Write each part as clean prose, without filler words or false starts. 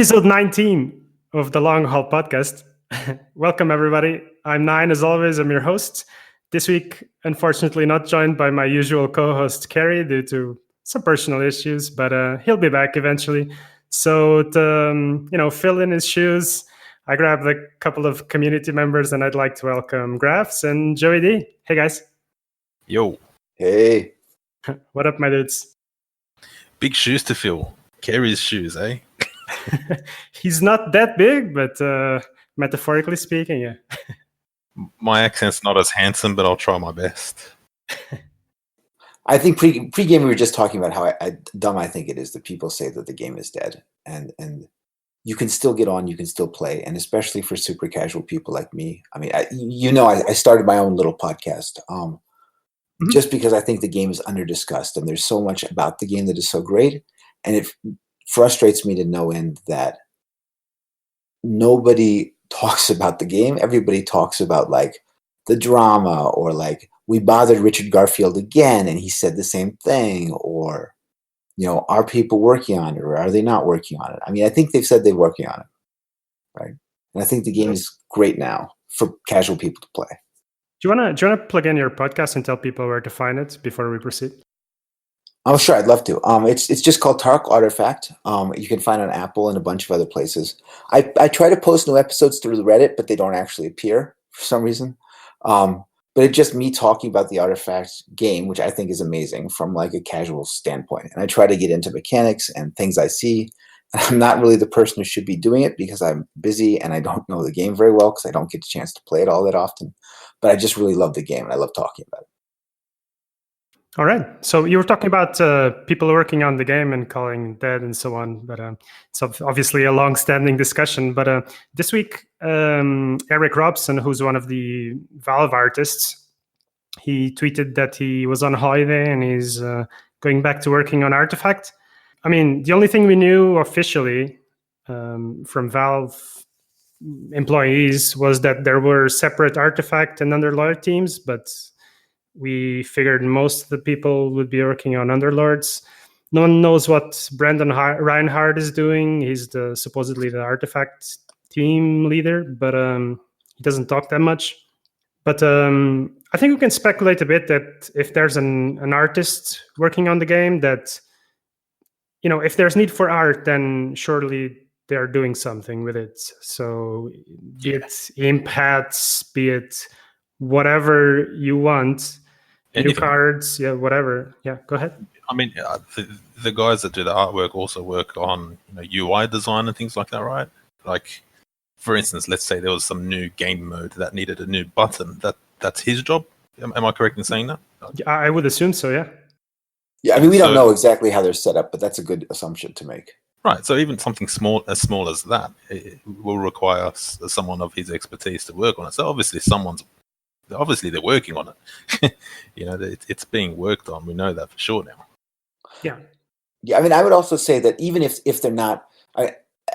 Episode 19 of the Long Haul Podcast. Welcome, everybody. I'm Nine, as always. I'm your host. This week, unfortunately, not joined by my usual co-host, Kerry, due to some personal issues, but he'll be back eventually. So to fill in his shoes, I grabbed a couple of community members, and I'd like to welcome Grafz and JoeyD. Hey, guys. Yo. Hey. What up, my dudes? Big shoes to fill. Kerry's shoes, eh? He's not that big, but metaphorically speaking, yeah. My accent's not as handsome, but I'll try my best. I think pre-game we were just talking about how dumb I think it is that people say that the game is dead, and you can still get on, you can still play, and especially for super casual people like me. I mean, I started my own little podcast just because I think the game is under-discussed, and there's so much about the game that is so great, and it frustrates me to no end that nobody talks about the game. Everybody talks about like the drama, or like we bothered Richard Garfield again and he said the same thing, or are people working on it or are they not working on it? I mean, I think they've said they're working on it, right? And I think the game is great now for casual people to play. Do you wanna plug in your podcast and tell people where to find it before we proceed? Oh, sure, I'd love to. It's just called Tark Artifact. You can find it on Apple and a bunch of other places. I try to post new episodes through the Reddit, but they don't actually appear for some reason. But it's just me talking about the Artifact game, which I think is amazing from like a casual standpoint. And I try to get into mechanics and things I see. I'm not really the person who should be doing it because I'm busy and I don't know the game very well because I don't get a chance to play it all that often. But I just really love the game and I love talking about it. All right. So you were talking about people working on the game and calling dead and so on. But it's obviously a long-standing discussion. But this week, Eric Robson, who's one of the Valve artists, he tweeted that he was on holiday and he's going back to working on Artifact. I mean, the only thing we knew officially from Valve employees was that there were separate Artifact and Underlord teams, but we figured most of the people would be working on Underlords. No one knows what Brandon Reinhardt is doing. He's supposedly the Artifact team leader, but he doesn't talk that much. But I think we can speculate a bit that if there's an artist working on the game, that if there's need for art, then surely they're doing something with it. So be it imp hats, be it whatever you want, new cards, yeah, whatever. Yeah, go ahead. I mean, the guys that do the artwork also work on UI design and things like that, right? Like, for instance, let's say there was some new game mode that needed a new button. That's his job. Am I correct in saying that? I would assume so, yeah. Yeah, I mean, we don't know exactly how they're set up, but that's a good assumption to make. Right, so even something small as that, it will require someone of his expertise to work on it. So obviously they're working on it. It's being worked on. We know that for sure now. Yeah. I mean, I would also say that even if they're not,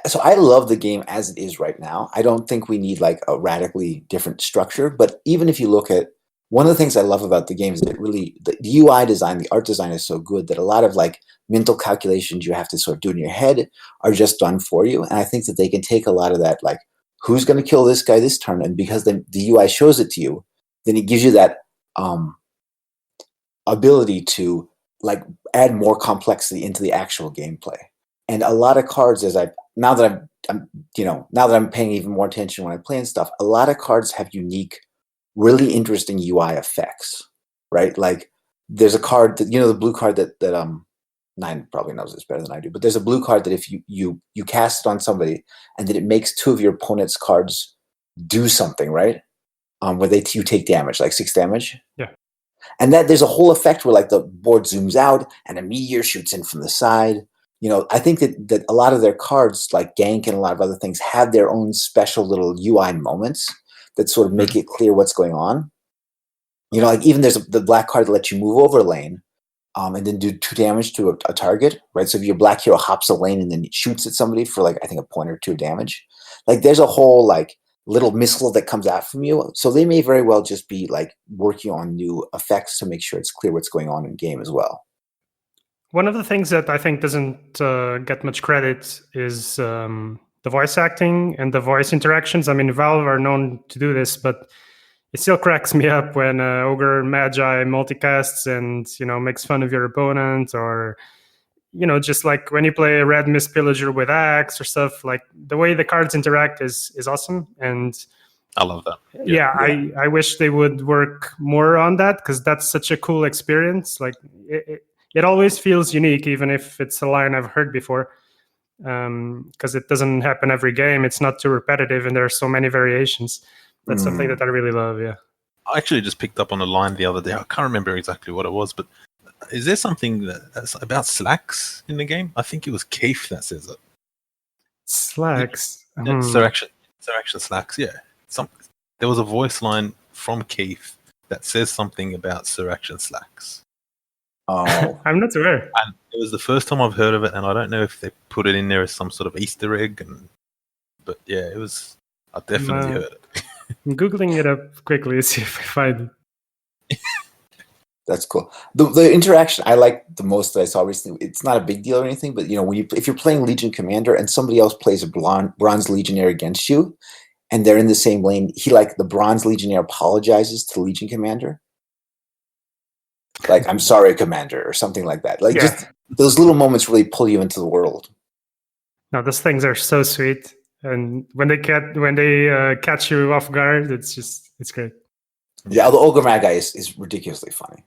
so I love the game as it is right now. I don't think we need like a radically different structure. But even if you look at one of the things I love about the game is that really the UI design, the art design is so good that a lot of like mental calculations you have to sort of do in your head are just done for you. And I think that they can take a lot of that, like who's going to kill this guy this turn, and because the UI shows it to you, then it gives you that ability to like add more complexity into the actual gameplay. And a lot of cards, now that I'm paying even more attention when I play and stuff, a lot of cards have unique, really interesting UI effects, right? Like there's a card that the blue card that Nine probably knows this better than I do, but there's a blue card that if you cast it on somebody and then it makes two of your opponent's cards do something, right? Where you take damage, like 6 damage. Yeah. And that there's a whole effect where like the board zooms out and a meteor shoots in from the side. I think that a lot of their cards, like Gank and a lot of other things, have their own special little UI moments that sort of make it clear what's going on. Like even there's the black card that lets you move over a lane and then do 2 damage to a target, right? So if your black hero hops a lane and then it shoots at somebody for like, I think a point or 2 of damage, like there's a whole like little missile that comes out from you. So they may very well just be like working on new effects to make sure it's clear what's going on in game as well. One of the things that I think doesn't get much credit is the voice acting and the voice interactions. I mean, Valve are known to do this, but it still cracks me up when Ogre Magi multicasts and makes fun of your opponent, or just like when you play Red Mist Pillager with Axe or stuff. Like the way the cards interact is awesome, and I love that. yeah. I wish they would work more on that, because that's such a cool experience. Like it always feels unique, even if it's a line I've heard before, because it doesn't happen every game. It's not too repetitive, and there are so many variations. That's something that I really love, yeah. I actually just picked up on a line the other day. I can't remember exactly what it was, but is there something that's about slacks in the game? I think it was Keith that says it. Slacks? Yeah, Sir Action slacks, yeah. There was a voice line from Keith that says something about Sir Action slacks. Oh. I'm not aware. And it was the first time I've heard of it, and I don't know if they put it in there as some sort of Easter egg. But yeah, it was... I definitely heard it. I'm Googling it up quickly to see if I find it. That's cool. The interaction I like the most that I saw recently, it's not a big deal or anything, but if you're playing Legion Commander and somebody else plays a Bronze Legionnaire against you, and they're in the same lane, the Bronze Legionnaire apologizes to Legion Commander. Like, I'm sorry, Commander, or something like that. Like, just those little moments really pull you into the world. No, those things are so sweet. And when they catch you off guard, it's great. Yeah, the Ogre Magi is ridiculously funny.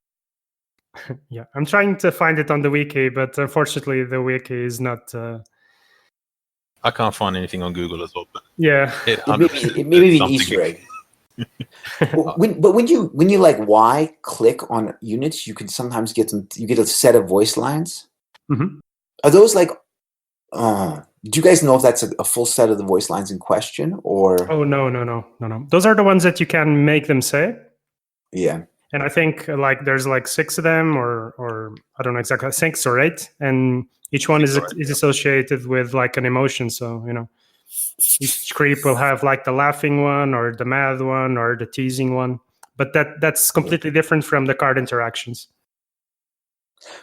Yeah, I'm trying to find it on the wiki, but unfortunately the wiki is not... I can't find anything on Google as well. But yeah. It may be an Easter egg. When you like click on units, you can sometimes get them. You get a set of voice lines. Mm-hmm. Are those like... do you guys know if that's a full set of the voice lines in question, or? Oh, no. Those are the ones that you can make them say. Yeah. And I think there's 6 of them, or I don't know exactly, 6 or 8, and each one is associated with an emotion. So each creep will have the laughing one, or the mad one, or the teasing one. But that's completely different from the card interactions.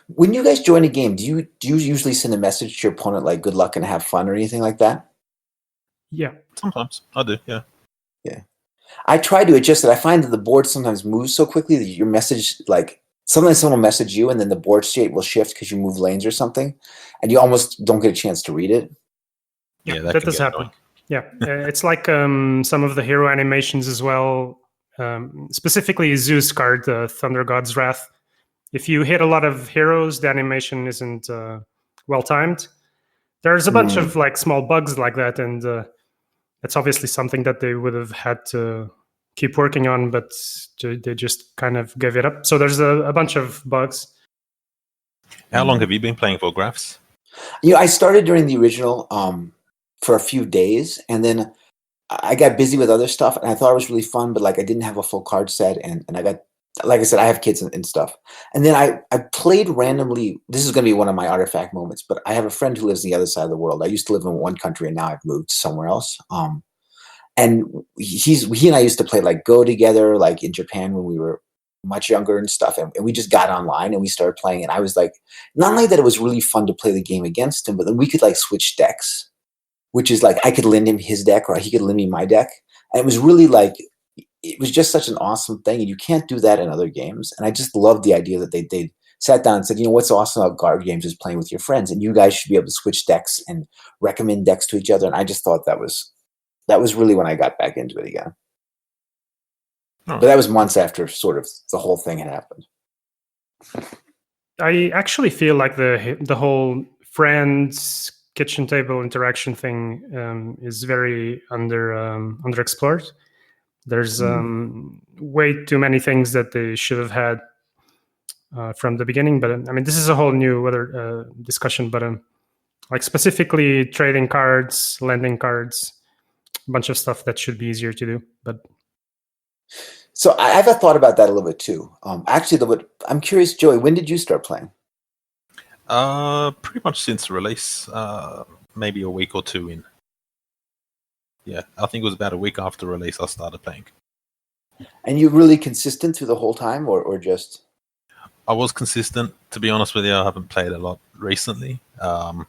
When you guys join a game, do you usually send a message to your opponent like "good luck" and "have fun" or anything like that? Yeah, sometimes I do. Yeah. I try to adjust it. I find that the board sometimes moves so quickly that your message, sometimes someone will message you and then the board state will shift because you move lanes or something, and you almost don't get a chance to read it. Yeah, that does happen. Yeah, it's like some of the hero animations as well. Specifically, Zeus card, Thunder God's Wrath. If you hit a lot of heroes, the animation isn't well timed. There's a bunch of small bugs like that, and it's obviously something that they would have had to keep working on, but they just kind of gave it up. So there's a bunch of bugs. How long have you been playing for, Grafz? I started during the original for a few days, and then I got busy with other stuff, and I thought it was really fun, but I didn't have a full card set, and I got, like I said, I have kids and stuff. And then I played randomly. This is going to be one of my artifact moments, but I have a friend who lives on the other side of the world. I used to live in one country, and now I've moved somewhere else. And he and I used to play Go together, in Japan when we were much younger and stuff. And we just got online and we started playing. And I was not only that it was really fun to play the game against him, but then we could switch decks, which is I could lend him his deck or he could lend me my deck. And it was really it was just such an awesome thing. And you can't do that in other games. And I just loved the idea that they sat down and said, what's awesome about card games is playing with your friends. And you guys should be able to switch decks and recommend decks to each other. And I just thought that was really when I got back into it again. But that was months after sort of the whole thing had happened. I actually feel like the whole friends kitchen table interaction thing is very underexplored. There's way too many things that they should have had from the beginning. But I mean, this is a whole new other discussion. But specifically trading cards, lending cards, a bunch of stuff that should be easier to do. But so I have a thought about that a little bit too. Actually, I'm curious, Joey, when did you start playing? Pretty much since release, maybe a week or two in. Yeah, I think it was about a week after release I started playing. And you really consistent through the whole time, or just? I was consistent. To be honest with you, I haven't played a lot recently. So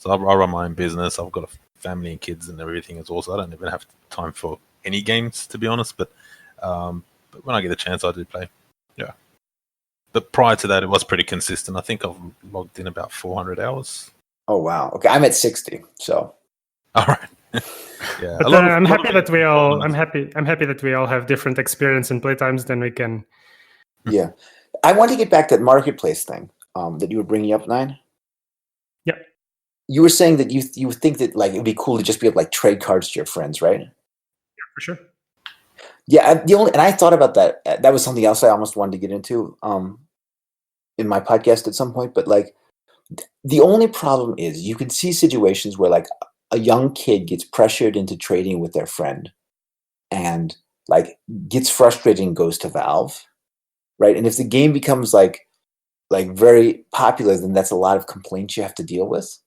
I run my own business. I've got a family and kids and everything as well. So I don't even have time for any games, to be honest. But when I get a chance, I do play. Yeah. But prior to that, it was pretty consistent. I think I've logged in about 400 hours. Oh wow. Okay, I'm at 60. So. All right. Yeah. But I'm happy that we all. I'm happy that we all have different experience in playtimes. Then we can. Yeah, I want to get back to that marketplace thing that you were bringing up, Nine. Yeah. You were saying that you think that like it'd be cool to just be able to like trade cards to your friends, right? Yeah, for sure. Yeah, and I thought about that. That was something else I almost wanted to get into in my podcast at some point. But like, the only problem is you can see situations where like a young kid gets pressured into trading with their friend, and like gets frustrated and goes to Valve, right? And if the game becomes like very popular, then that's a lot of complaints you have to deal with.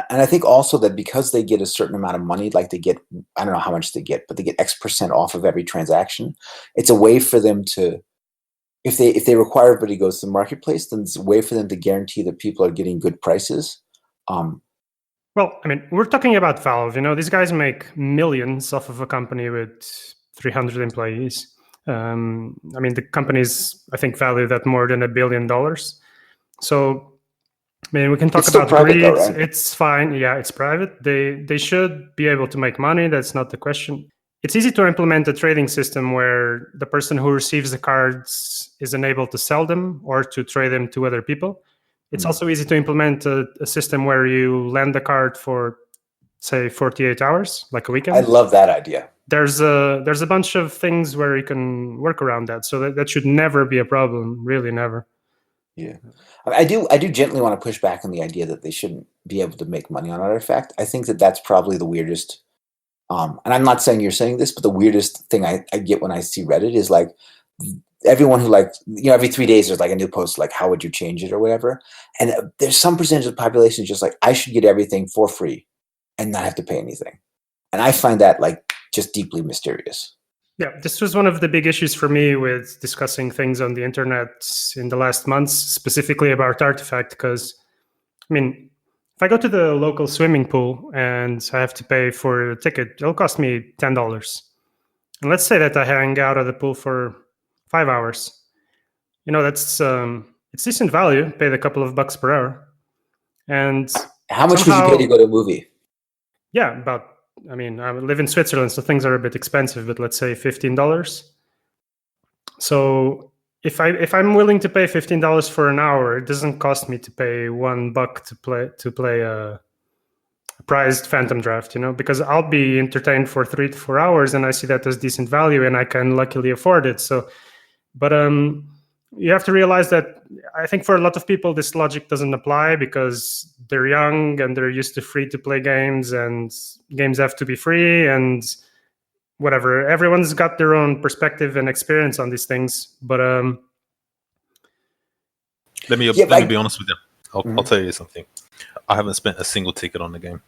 And I think also that because they get a certain amount of money, like they get, I don't know how much they get, but they get X% off of every transaction. It's a way for them to, if they require everybody goes to the marketplace, then it's a way for them to guarantee that people are getting good prices. Well, I mean, we're talking about Valve. These guys make millions off of a company with 300 employees. I mean, the company's, I think, valued at more than $1 billion. So, I mean, we can talk about private, greed. though, right? It's fine. Yeah, it's private. They should be able to make money. That's not the question. It's easy to implement a trading system where the person who receives the cards is unable to sell them or to trade them to other people. It's also easy to implement a system where you lend the card for, say, 48 hours, like a weekend. I love that idea. There's a bunch of things where you can work around that. So that should never be a problem, really never. Yeah. I do gently want to push back on the idea that they shouldn't be able to make money on Artifact. I think that that's probably the weirdest, and I'm not saying you're saying this, but the weirdest thing I get when I see Reddit is like everyone who like, every 3 days there's like a new post like, how would you change it or whatever. And there's some percentage of the population just like, I should get everything for free and not have to pay anything. And I find that like just deeply mysterious. Yeah, this was one of the big issues for me with discussing things on the internet in the last months, specifically about Artifact, because, I mean, if I go to the local swimming pool and I have to pay for a ticket, it'll cost me $10. And let's say that I hang out at the pool for 5 hours. That's it's decent value, paid a couple of bucks per hour. And how much would you pay to go to a movie? Yeah, I live in Switzerland, so things are a bit expensive, but let's say $15. So if I'm willing to pay $15 for an hour, it doesn't cost me to pay $1 to play a prized Phantom Draft, because I'll be entertained for 3 to 4 hours, and I see that as decent value, and I can luckily afford it. So, but you have to realize that I think for a lot of people this logic doesn't apply because they're young and they're used to free-to-play games, and games have to be free and whatever. Everyone's got their own perspective and experience on these things. But let me be honest with you. I'll tell you something. I haven't spent a single ticket on the game.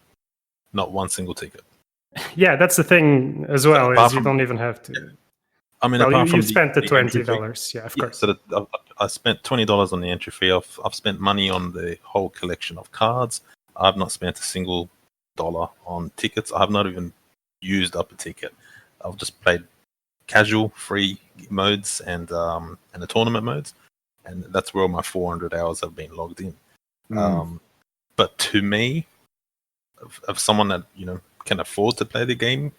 Not one single ticket. Yeah, that's the thing as well. Is you don't even have to. Yeah. I mean, you spent the $20. Yeah, of course. So I spent $20 on the entry fee. I've spent money on the whole collection of cards. I've not spent a single dollar on tickets. I have not even used up a ticket. I've just played casual, free modes and the tournament modes, and that's where all my 400 hours have been logged in. But to me, of someone that can afford to play the game,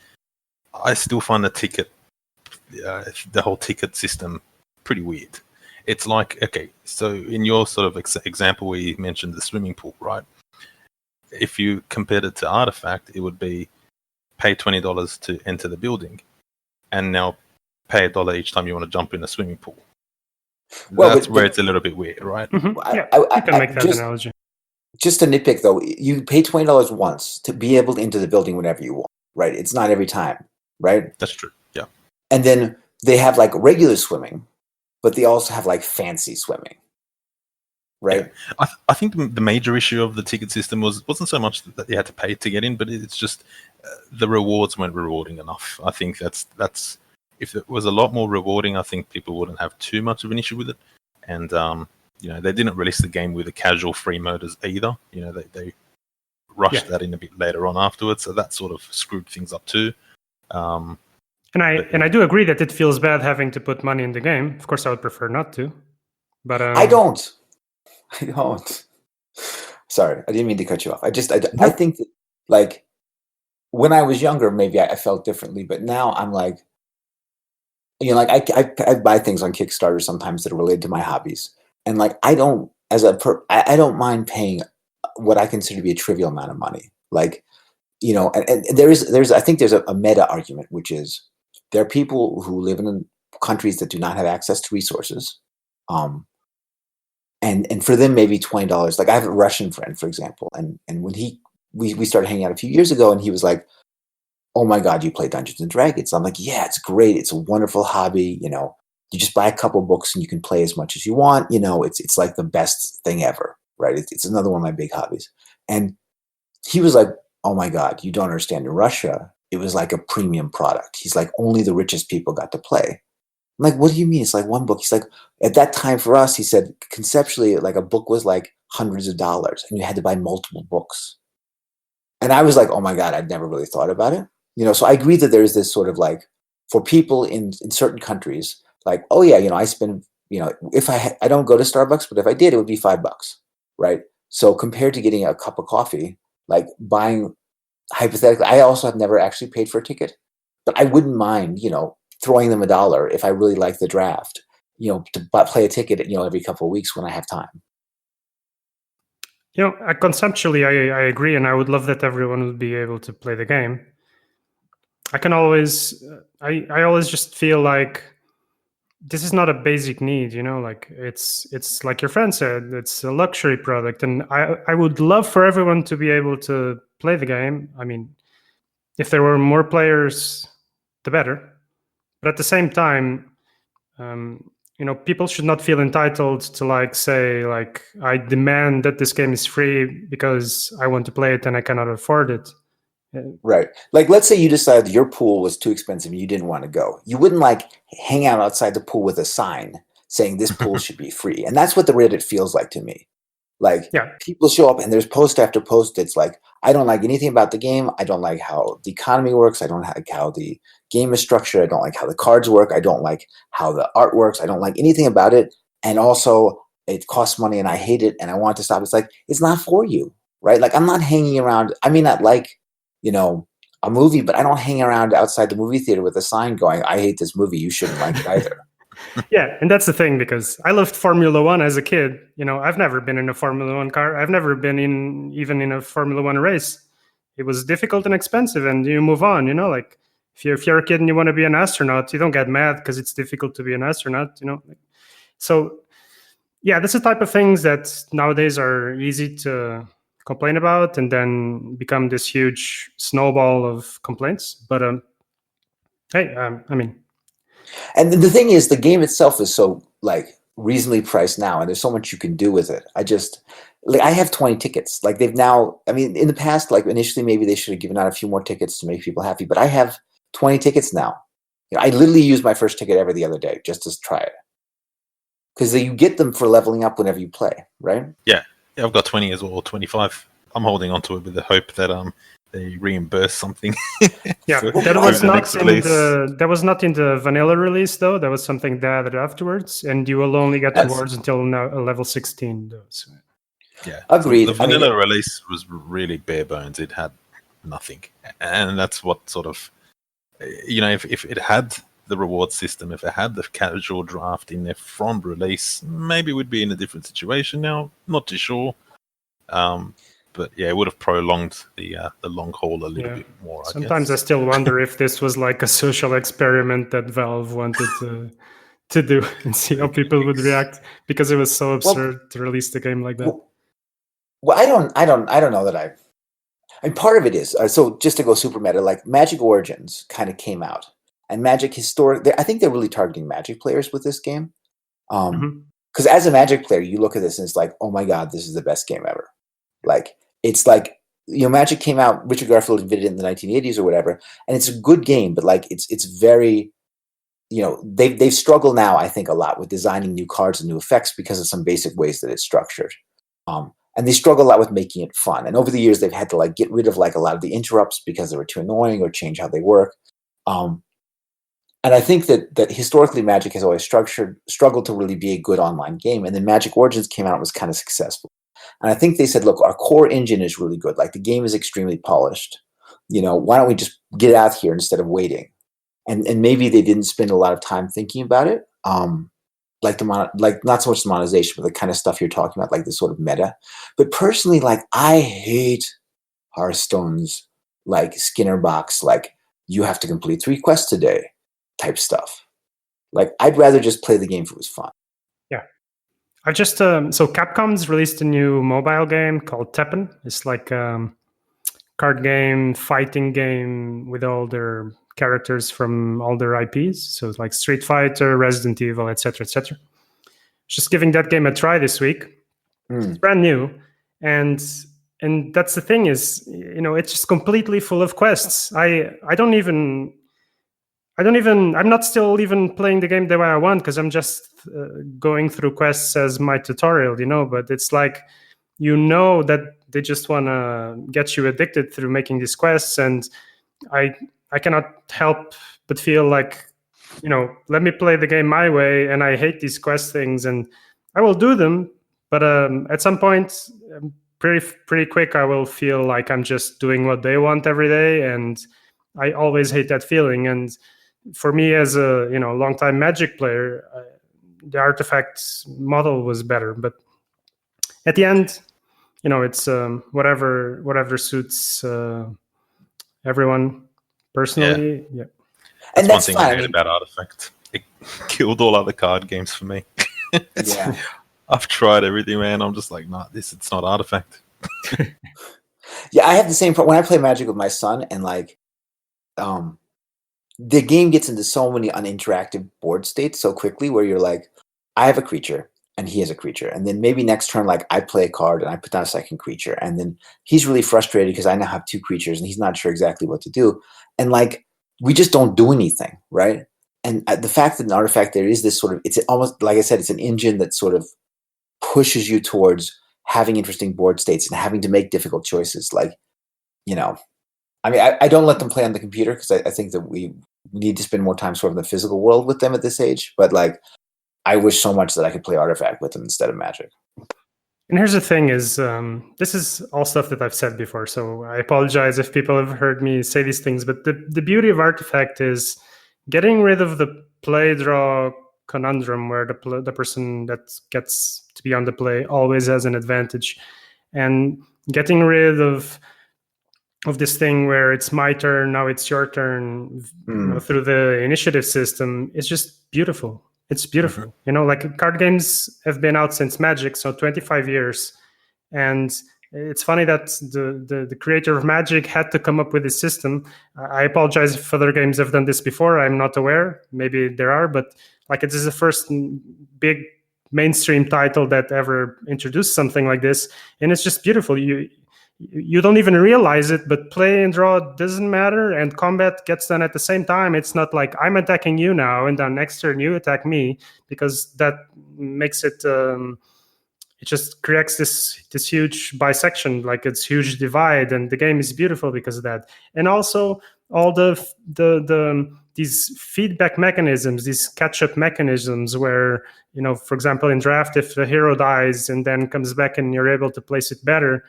I still find the whole ticket system pretty weird. It's like, okay, so in your sort of example where you mentioned the swimming pool, right? If you compared it to Artifact, it would be pay $20 to enter the building, and now pay $1 each time you want to jump in a swimming pool. Well, that's where it's a little bit weird, right? Mm-hmm. Yeah, I can make that analogy. Just to nitpick, though, you pay $20 once to be able to enter the building whenever you want, right? It's not every time, right? That's true, yeah. And then they have like regular swimming, but they also have like fancy swimming, right? Yeah. I think the major issue of the ticket system wasn't so much that you had to pay to get in, but it's just the rewards weren't rewarding enough. I think that's if it was a lot more rewarding, I think people wouldn't have too much of an issue with it. And they didn't release the game with a casual free mode either. They rushed that in a bit later on afterwards, so that sort of screwed things up too. And I do agree that it feels bad having to put money in the game. Of course, I would prefer not to, but I don't. Sorry, I didn't mean to cut you off. I think that, like, when I was younger, maybe I felt differently, but now I'm like, like I buy things on Kickstarter sometimes that are related to my hobbies, and like I don't mind paying what I consider to be a trivial amount of money, like, and there's I think there's a meta argument, which is there are people who live in countries that do not have access to resources, and for them maybe $20. Like I have a Russian friend, for example, and when we started hanging out a few years ago, and he was like, "Oh my God, you play Dungeons and Dragons?" I'm like, "Yeah, it's great. It's a wonderful hobby. You just buy a couple books and you can play as much as you want. It's like the best thing ever, right? It's another one of my big hobbies." And he was like, "Oh my God, you don't understand. In Russia, it was like a premium product." He's like, "Only the richest people got to play." I'm like, "What do you mean? It's like one book." He's like, "At that time for us," he said, "conceptually, like a book was like hundreds of dollars and you had to buy multiple books." And I was like, "Oh my God, I'd never really thought about it." So I agree that there's this sort of like, for people in certain countries, like, oh yeah, I spend, if I don't go to Starbucks, but if I did, it would be $5, right? So compared to getting a cup of coffee, like buying, hypothetically, I also have never actually paid for a ticket, but I wouldn't mind, throwing them $1 if I really like the draft, to play a ticket, every couple of weeks when I have time. Conceptually, I agree, and I would love that everyone would be able to play the game. I can always, I always just feel like this is not a basic need, like it's like your friend said, it's a luxury product, and I would love for everyone to be able to play the game. I mean, if there were more players, the better. But at the same time, people should not feel entitled to say I demand that this game is free because I want to play it and I cannot afford it. Right. Like, let's say you decided your pool was too expensive and you didn't want to go. You wouldn't hang out outside the pool with a sign saying this pool should be free. And that's what the Reddit feels like to me. People show up and there's post after post. It's like, I don't like anything about the game. I don't like how the economy works. I don't like how the game is structured. I don't like how the cards work. I don't like how the art works. I don't like anything about it. And also, it costs money and I hate it and I want to stop. It's like, it's not for you, right? Like, I'm not hanging around. I may not like, a movie, but I don't hang around outside the movie theater with a sign going, "I hate this movie. You shouldn't like it either." Yeah, and that's the thing, because I loved Formula One as a kid. I've never been in a Formula One car. I've never been even in a Formula One race. It was difficult and expensive, and you move on. Like if you're a kid and you want to be an astronaut, you don't get mad because it's difficult to be an astronaut. So yeah, that's the type of things that nowadays are easy to complain about and then become this huge snowball of complaints. But hey, I mean, and the thing is, the game itself is so reasonably priced now, and there's so much you can do with it. I have 20 tickets. They've now, in the past, initially maybe they should have given out a few more tickets to make people happy, but I have 20 tickets now. I literally used my first ticket ever the other day just to try it, because you get them for leveling up whenever you play, right? Yeah, I've got 20 as well, 25. I'm holding on to it with the hope that they reimburse something. Yeah, that was not in the vanilla release though. That was something they added afterwards, and you will only get rewards until now level 16. Though, so. Yeah, agreed. So the vanilla release was really bare bones. It had nothing, and that's what sort of, if it had the reward system, if it had the casual draft in there from release, maybe we'd be in a different situation now. Not too sure. But yeah, it would have prolonged the long haul a little bit more. Sometimes I still wonder if this was like a social experiment that Valve wanted to do and see how people would react, because it was so absurd to release the game like that. Well, I don't know that and part of it is so, just to go super meta, Magic Origins kind of came out, and Magic Historic. I think they're really targeting Magic players with this game, because as a Magic player, you look at this and it's like, oh my God, this is the best game ever. It's Magic came out, Richard Garfield invented it in the 1980s or whatever, and it's a good game, but it's very, they've struggled now, I think, a lot with designing new cards and new effects because of some basic ways that it's structured. And they struggle a lot with making it fun. And over the years, they've had to get rid of a lot of the interrupts because they were too annoying or change how they work. And I think that historically Magic has always struggled to really be a good online game. And then Magic Origins came out and was kind of successful. And I think they said, look, our core engine is really good. The game is extremely polished. Why don't we just get out here instead of waiting? And maybe they didn't spend a lot of time thinking about it. Not so much the monetization, but the kind of stuff you're talking about, this sort of meta. But personally, I hate Hearthstone's Skinner box, you have to complete 3 quests a day type stuff. I'd rather just play the game if it was fun. Yeah. I just so Capcom's released a new mobile game called Tekken. It's card game, fighting game with all their characters from all their IPs. So it's Street Fighter, Resident Evil, etc., etc. Just giving that game a try this week. It's brand new, and that's the thing is, it's just completely full of quests. I'm not still even playing the game the way I want because I'm just going through quests as my tutorial, But it's that they just want to get you addicted through making these quests, and I cannot help but feel let me play the game my way, and I hate these quest things, and I will do them, but at some point, pretty quick, I will feel like I'm just doing what they want every day, and I always hate that feeling. And for me, as a longtime Magic player, the artifact model was better, but at the end, it's whatever suits everyone. Personally, yeah. And that's that's one thing fine. I hate about Artifact. It killed all other card games for me. Yeah. I've tried everything, man. I'm just nah, it's not Artifact. Yeah, I have the same problem when I play Magic with my son, and the game gets into so many uninteractive board states so quickly where you're I have a creature and he has a creature, and then maybe next turn I play a card and I put down a second creature, and then he's really frustrated because I now have 2 creatures and he's not sure exactly what to do, and we just don't do anything, right? And the fact that in Artifact there is this it's almost, like I said, it's an engine that sort of pushes you towards having interesting board states and having to make difficult choices. I don't let them play on the computer because I think that we need to spend more time sort of in the physical world with them at this age. But I wish so much that I could play Artifact with them instead of Magic. And here's the thing is, this is all stuff that I've said before, so I apologize if people have heard me say these things, but the beauty of Artifact is getting rid of the play-draw conundrum where the person that gets to be on the play always has an advantage, and getting rid of this thing where it's my turn, now it's your turn, through the initiative system is just beautiful. It's beautiful. Card games have been out since Magic, so 25 years. And it's funny that the creator of Magic had to come up with this system. I apologize if other games have done this before. I'm not aware. Maybe there are, but it is the first big mainstream title that ever introduced something like this. And it's just beautiful. You don't even realize it, but play and draw doesn't matter, and combat gets done at the same time. It's not I'm attacking you now, and then next turn you attack me, because that makes it it just creates this huge bisection, it's huge divide, and the game is beautiful because of that. And also all these feedback mechanisms, these catch-up mechanisms where, for example, in draft, if the hero dies and then comes back and you're able to place it better,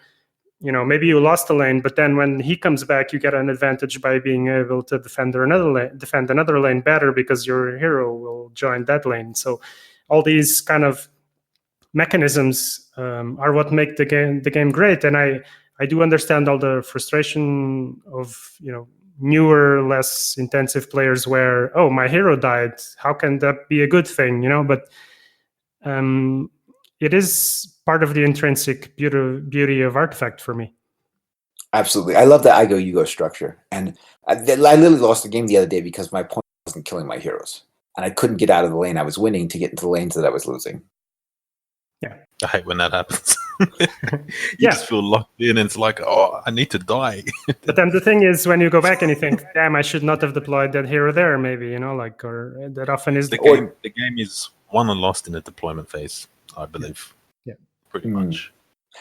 maybe you lost a lane, but then when he comes back, you get an advantage by being able to defend another lane better because your hero will join that lane. So all these kind of mechanisms are what make the game great. And I do understand all the frustration of newer, less intensive players where, oh, my hero died, how can that be a good thing? But it is part of the intrinsic beauty of Artifact for me. Absolutely. I love the I go, you go structure. And I literally lost the game the other day because my opponent wasn't killing my heroes. And I couldn't get out of the lane I was winning to get into the lanes that I was losing. Yeah. I hate when that happens. You just feel locked in, and it's like, oh, I need to die. But then the thing is, when you go back and you think, damn, I should not have deployed that here or there, maybe, or that often is the game. The game is won and lost in the deployment phase, I believe. Yeah. Pretty much.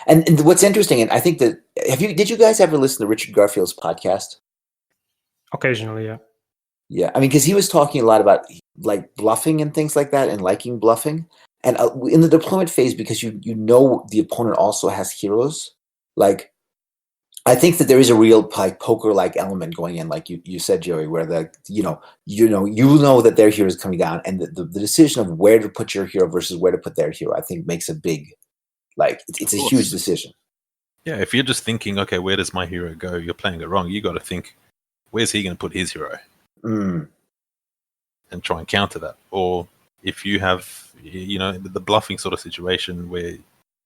And what's interesting, and I think that did you guys ever listen to Richard Garfield's podcast? Occasionally, yeah. Yeah, I mean, because he was talking a lot about like bluffing and things like that, and liking bluffing. And in the deployment phase, because you know the opponent also has heroes, like I think that there is a real like poker-like element going in, like you said, Joey, where you know that their hero is coming down, and the decision of where to put your hero versus where to put their hero, I think makes a big, like it's a huge decision. Yeah, if you're just thinking, okay, where does my hero go? You're playing it wrong. You got to think, where's he going to put his hero? And try and counter that. Or if you have, the bluffing sort of situation where,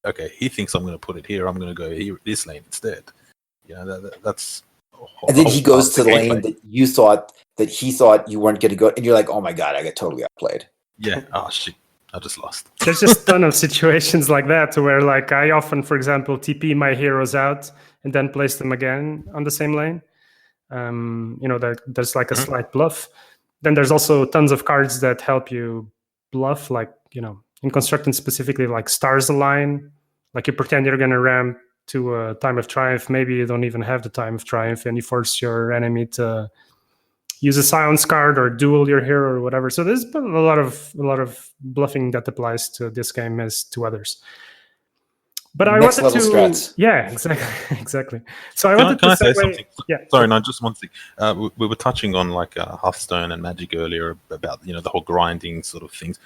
okay, he thinks I'm going to put it here, I'm going to go here, this lane instead. That's. And then he goes to the lane that he thought you weren't going to go, and you're like, oh my god, I got totally outplayed. Yeah. Oh shit, I just lost. There's just a ton of situations like that where, like, I often, for example, TP my heroes out and then place them again on the same lane. There's like a slight bluff. Then there's also tons of cards that help you bluff, like, in Constructing specifically, like Stars Align. Like, you pretend you're going to ramp to a Time of Triumph. Maybe you don't even have the Time of Triumph, and you force your enemy to use a silence card or duel your hero or whatever. So there's a lot of bluffing that applies to this game as to others. But I wanted to, strats. Yeah, exactly. So can I say something? Yeah. Sorry, no, just one thing. We were touching on like Hearthstone and Magic earlier about the whole grinding sort of things.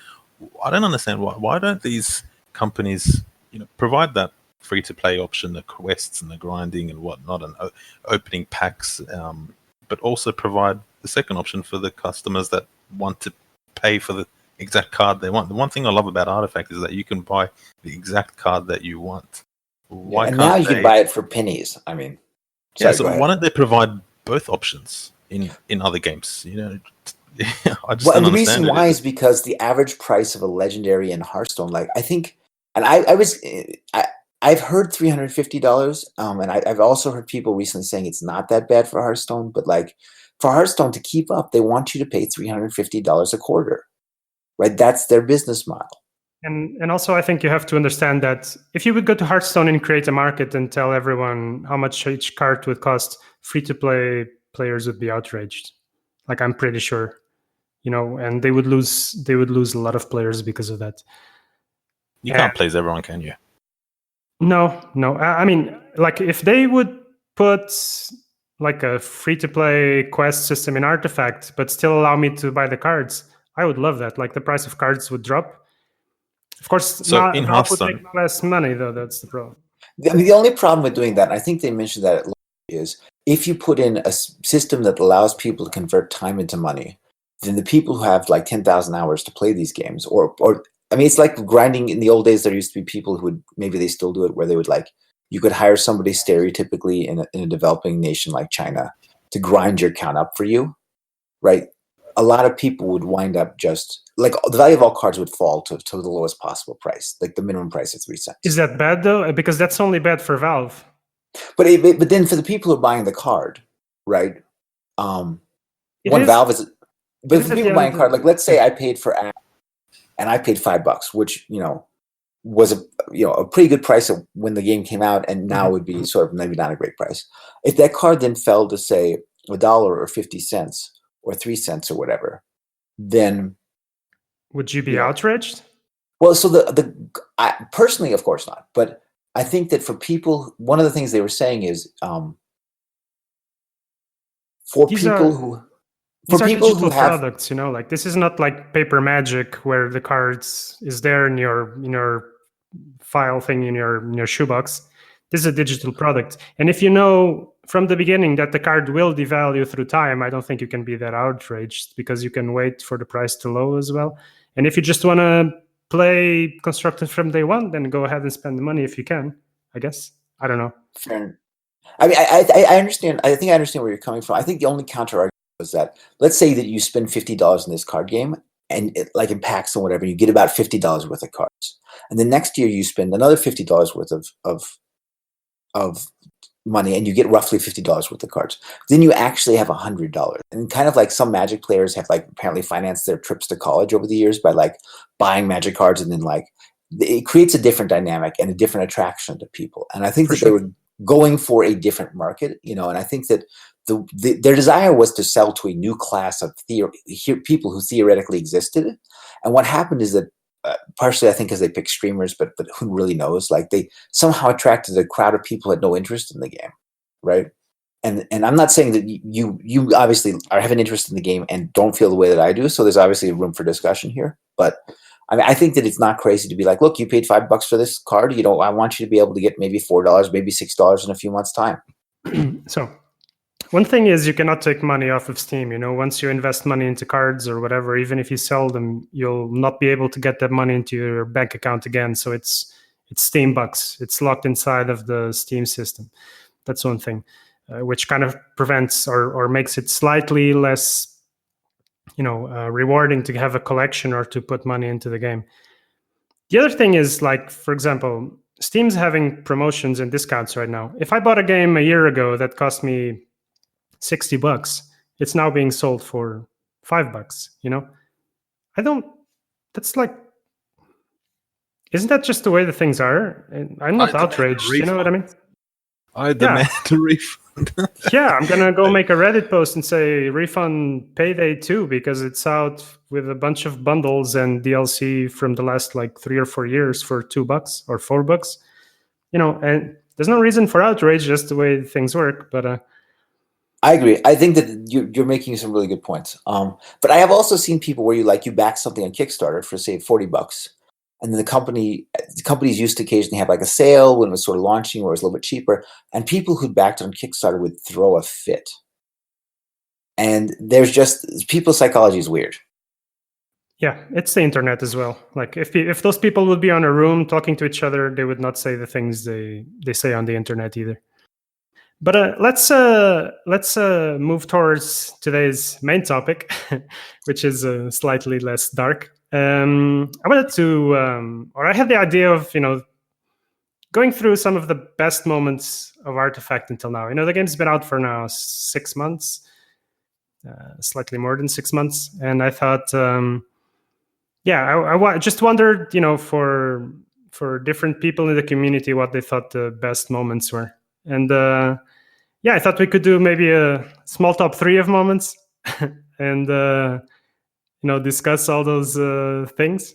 I don't understand why don't these companies provide that free to play option, the quests and the grinding and whatnot, and opening packs, but also provide the second option for the customers that want to pay for the exact card they want. The one thing I love about Artifact is that you can buy the exact card that you want. Why and now you can buy it for pennies. I mean, so why don't they provide both options in other games? I just don't the understand reason why is because the average price of a legendary in Hearthstone, like I think, and I've heard $350, and I've also heard people recently saying it's not that bad for Hearthstone, but like for Hearthstone to keep up, they want you to pay $350 a quarter. Right, that's their business model. And also, I think you have to understand that if you would go to Hearthstone and create a market and tell everyone how much each card would cost, free-to-play players would be outraged. Like, I'm pretty sure, and they would lose a lot of players because of that. You can't please everyone, can you? No. I mean, like, if they would put like a free-to-play quest system in Artifact, but still allow me to buy the cards, I would love that. Like, the price of cards would drop. Of course, so in Hearthstone, would make less money, though. That's the problem. I mean, the only problem with doing that, I think they mentioned that, is if you put in a system that allows people to convert time into money, then the people who have like 10,000 hours to play these games, or I mean, it's like grinding in the old days. There used to be people who would, maybe they still do it, where they would you could hire somebody stereotypically in a developing nation like China to grind your count up for you, right? A lot of people would wind up just like the value of all cards would fall to the lowest possible price, like the minimum price of 3 cents. Is that bad though? Because that's only bad for Valve. But then for the people who are buying the card, right? Valve is, but for people buying a card, like let's say I paid for Act and I paid $5, which was a pretty good price when the game came out, and now would be sort of maybe not a great price. If that card then fell to say $1 or 50 cents. Or 3 cents or whatever, then would you be outraged? Well, so I personally, of course not. But I think that for people, one of the things they were saying is These are digital products, like this is not like Paper Magic where the cards is there in your file thing in your shoebox. This is a digital product, and if you know from the beginning that the card will devalue through time, I don't think you can be that outraged, because you can wait for the price to low as well. And if you just want to play Constructed from day one, then go ahead and spend the money if you can, I guess. I don't know. Fair. I mean, I understand. I think I understand where you're coming from. I think the only counter argument was that, let's say that you spend $50 in this card game, and like in packs and whatever, you get about $50 worth of cards. And the next year you spend another $50 worth of money, and you get roughly $50 worth of cards. Then you actually have $100. And kind of like some Magic players have like apparently financed their trips to college over the years by like buying Magic cards, and then like it creates a different dynamic and a different attraction to people. And I think that they were going for a different market, and I think that their desire was to sell to a new class of people who theoretically existed. And what happened is that partially, I think, because they picked streamers, but who really knows? Like they somehow attracted a crowd of people who had no interest in the game, right? And I'm not saying that you obviously have an interest in the game and don't feel the way that I do. So there's obviously room for discussion here. But I mean, I think that it's not crazy to be like, look, you paid $5 for this card. I want you to be able to get maybe $4, maybe $6 in a few months' time. So one thing is you cannot take money off of Steam. Once you invest money into cards or whatever, even if you sell them, you'll not be able to get that money into your bank account again. So it's Steam bucks. It's locked inside of the Steam system. That's one thing, which kind of prevents or makes it slightly less, rewarding to have a collection or to put money into the game. The other thing is, like, for example, Steam's having promotions and discounts right now. If I bought a game a year ago that cost me $60, it's now being sold for $5. That's like, isn't that just the way the things are? I'm not outraged. You know what I mean? I demand a refund. Yeah, I'm gonna go make a Reddit post and say refund Payday 2 because it's out with a bunch of bundles and DLC from the last like 3 or 4 years for $2 or $4. And there's no reason for outrage, just the way things work. But I agree. I think that you're making some really good points. But I have also seen people where you back something on Kickstarter for say $40, and then the companies used to occasionally have like a sale when it was sort of launching, where it was a little bit cheaper, and people who backed on Kickstarter would throw a fit. And there's just people's psychology is weird. Yeah, it's the internet as well. Like if those people would be on a room talking to each other, they would not say the things they say on the internet either. But let's move towards today's main topic, which is slightly less dark. I wanted to, or I had the idea of, going through some of the best moments of Artifact until now. The game's been out for now 6 months, slightly more than 6 months, and I thought, I just wondered, for different people in the community, what they thought the best moments were. And I thought we could do maybe a small top 3 of moments and, discuss all those things.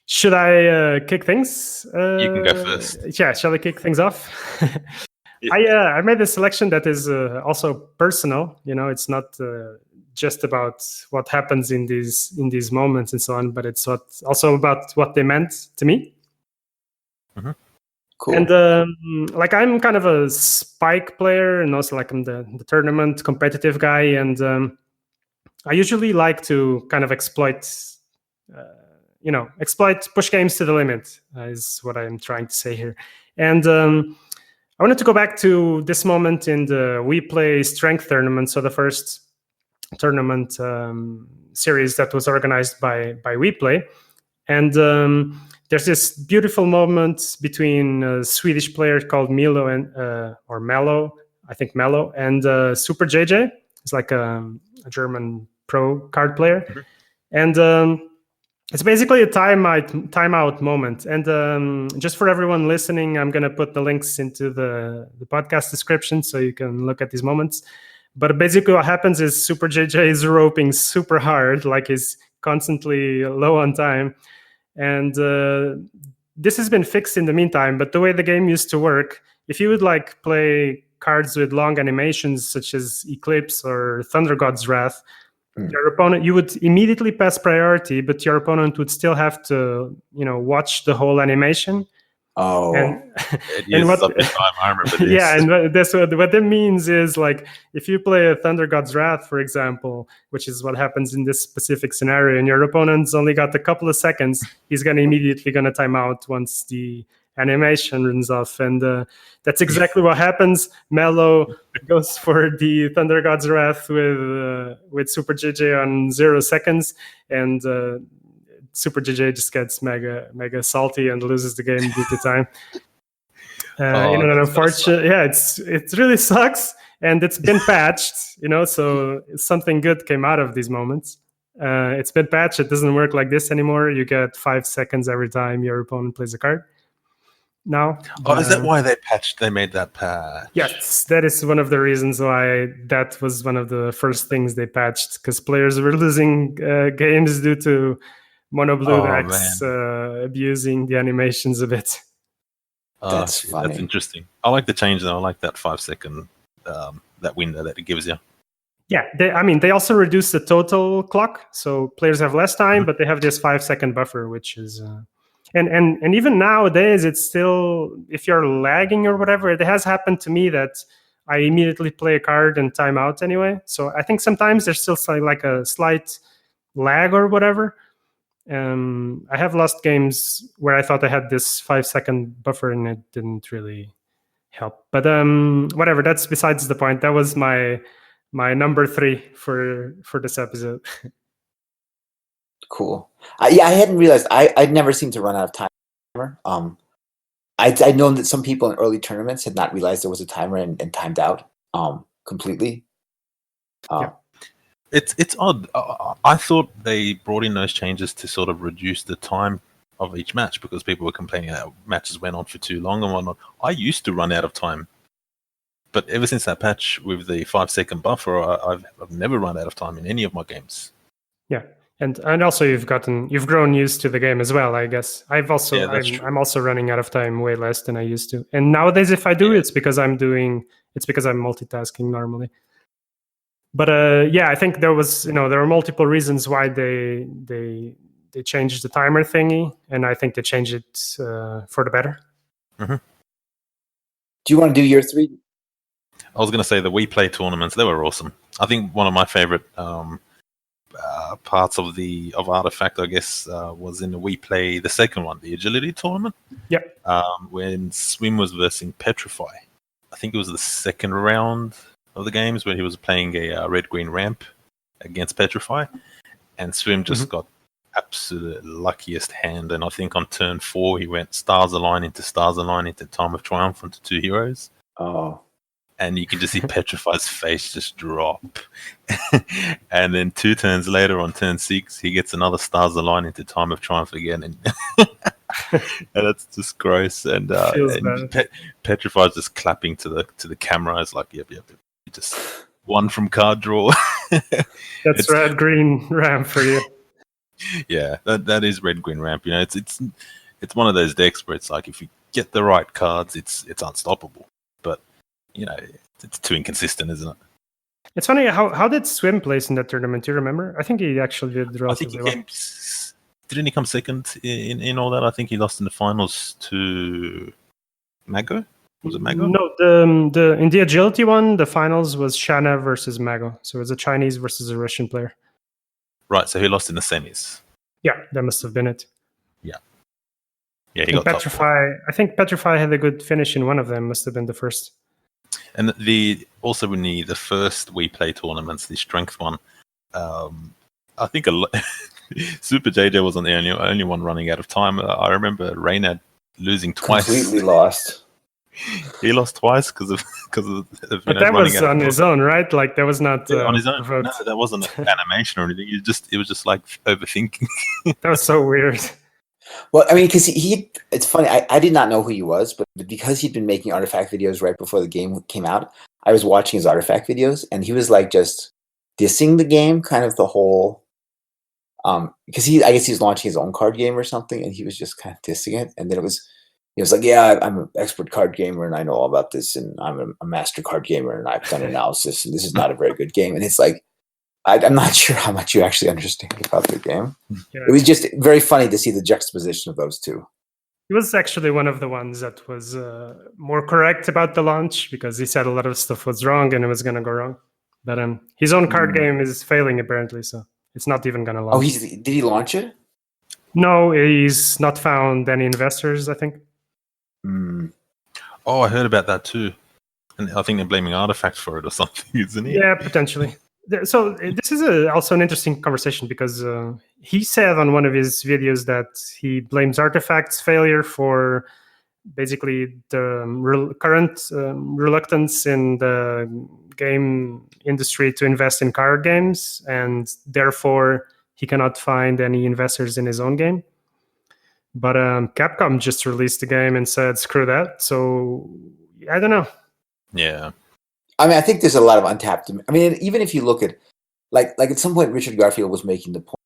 Should I kick things? You can go first. Yeah, shall I kick things off? Yeah. I made a selection that is also personal. It's not just about what happens in these moments and so on, but it's also about what they meant to me. Mm-hmm. Cool. And I'm kind of a spike player, and also like I'm the tournament competitive guy, and I usually like to kind of exploit push games to the limit, is what I'm trying to say here. And I wanted to go back to this moment in the We Play Strength tournament, so the first tournament series that was organized by We Play. And there's this beautiful moment between a Swedish player called Milo or Mello, I think Mello, and Super JJ. It's like a German pro card player. Mm-hmm. And it's basically a timeout moment. And just for everyone listening, I'm going to put the links into the podcast description so you can look at these moments. But basically what happens is Super JJ is roping super hard, like he's constantly low on time. And this has been fixed in the meantime, but the way the game used to work, if you would like play cards with long animations such as Eclipse or Thunder God's Wrath, your opponent, you would immediately pass priority, but your opponent would still have to, watch the whole animation. Oh, it uses up your time. I remember this. Yeah, and that's what that means is, like, if you play a Thunder God's Wrath, for example, which is what happens in this specific scenario, and your opponent's only got a couple of seconds, he's immediately going to time out once the animation runs off, and that's exactly what happens. Mello goes for the Thunder God's Wrath with Super JJ on 0 seconds, and Super JJ just gets mega salty and loses the game due to time. Unfortunate, it really sucks, and it's been patched, so something good came out of these moments. It's been patched. It doesn't work like this anymore. You get 5 seconds every time your opponent plays a card. Now, is that why they made that patch? Yes, that is one of the reasons why that was one of the first things they patched, because players were losing games due to Mono Blue decks abusing the animations a bit. That's funny. That's interesting. I like the change though. I like that 5 second that window that it gives you. Yeah, they also reduce the total clock, so players have less time, but they have this 5 second buffer, which is and even nowadays it's still, if you're lagging or whatever, it has happened to me that I immediately play a card and time out anyway. So I think sometimes there's still like a slight lag or whatever. I have lost games where I thought I had this 5 second buffer and it didn't really help. But whatever, that's besides the point. That was my number 3 for this episode. Cool. I hadn't realized. I'd never seemed to run out of timer. I'd known that some people in early tournaments had not realized there was a timer and timed out completely. Yeah. It's odd. I thought they brought in those changes to sort of reduce the time of each match because people were complaining that matches went on for too long and whatnot. I used to run out of time, but ever since that patch with the 5 second buffer, I've never run out of time in any of my games. Yeah, and also you've grown used to the game as well, I guess. I'm also running out of time way less than I used to, and nowadays if I do, it's because I'm multitasking normally. But I think there was there were multiple reasons why they changed the timer thingy, and I think they changed it for the better. Mm-hmm. Do you want to do your 3? I was going to say the We Play tournaments, they were awesome. I think one of my favorite parts of Artifact, I guess, was in the We Play, the second one, the Agility tournament. Yep. When Swim was versing Petrify. I think it was the second round of the games where he was playing a red-green ramp against Petrify, and Swim just got absolute luckiest hand, and I think on turn 4 he went Stars Align into Time of Triumph onto 2 heroes. Oh. And you can just see Petrify's face just drop. And then 2 turns later on turn 6, he gets another Stars Align into Time of Triumph again. And that's just gross. And Petrify's just clapping to the camera. It's like, yep. Just one from card draw. That's red-green ramp for you. Yeah, that is red-green ramp. It's one of those decks where it's like if you get the right cards, it's unstoppable. But it's too inconsistent, isn't it? It's funny, how did Swim place in that tournament? Do you remember? I think he actually did relatively well. Didn't he come second in all that? I think he lost in the finals to Mago. Was it Mago? No, in the agility one, the finals was Shana versus Mago. So it was a Chinese versus a Russian player. Right, so he lost in the semis. Yeah, that must have been it. Yeah, he got Petrify. I think Petrify had a good finish in one of them. Must have been the first. And also in the first We Play tournaments, the strength one, I think Super JJ wasn't the only one running out of time. I remember Reynad losing twice. Completely lost. He lost twice because of but that was on his own, right? Like that was not on his own. No, that wasn't an animation or anything. It was just like overthinking. That was so weird. Well, I mean, because it's funny. I did not know who he was, but because he'd been making Artifact videos right before the game came out, I was watching his Artifact videos, and he was like just dissing the game, kind of the whole. Because I guess he was launching his own card game or something, and he was just kind of dissing it, and then he was like, yeah, I'm an expert card gamer and I know all about this, and I'm a master card gamer and I've done analysis, and this is not a very good game. And it's like, I'm not sure how much you actually understand about the game. Yeah. It was just very funny to see the juxtaposition of those two. He was actually one of the ones that was more correct about the launch because he said a lot of stuff was wrong and it was going to go wrong. But his own card game is failing apparently, so it's not even going to launch. Oh, did he launch it? No, he's not found any investors, I think. Mm. Oh, I heard about that too. And I think they're blaming Artifact for it or something, isn't it? Yeah, potentially. So this is also an interesting conversation because he said on one of his videos that he blames Artifact's failure for basically the current reluctance in the game industry to invest in card games, and therefore he cannot find any investors in his own game. But Capcom just released the game and said, screw that. So I don't know. Yeah. I mean, I think there's a lot of untapped. I mean, even if you look at, like at some point, Richard Garfield was making the point,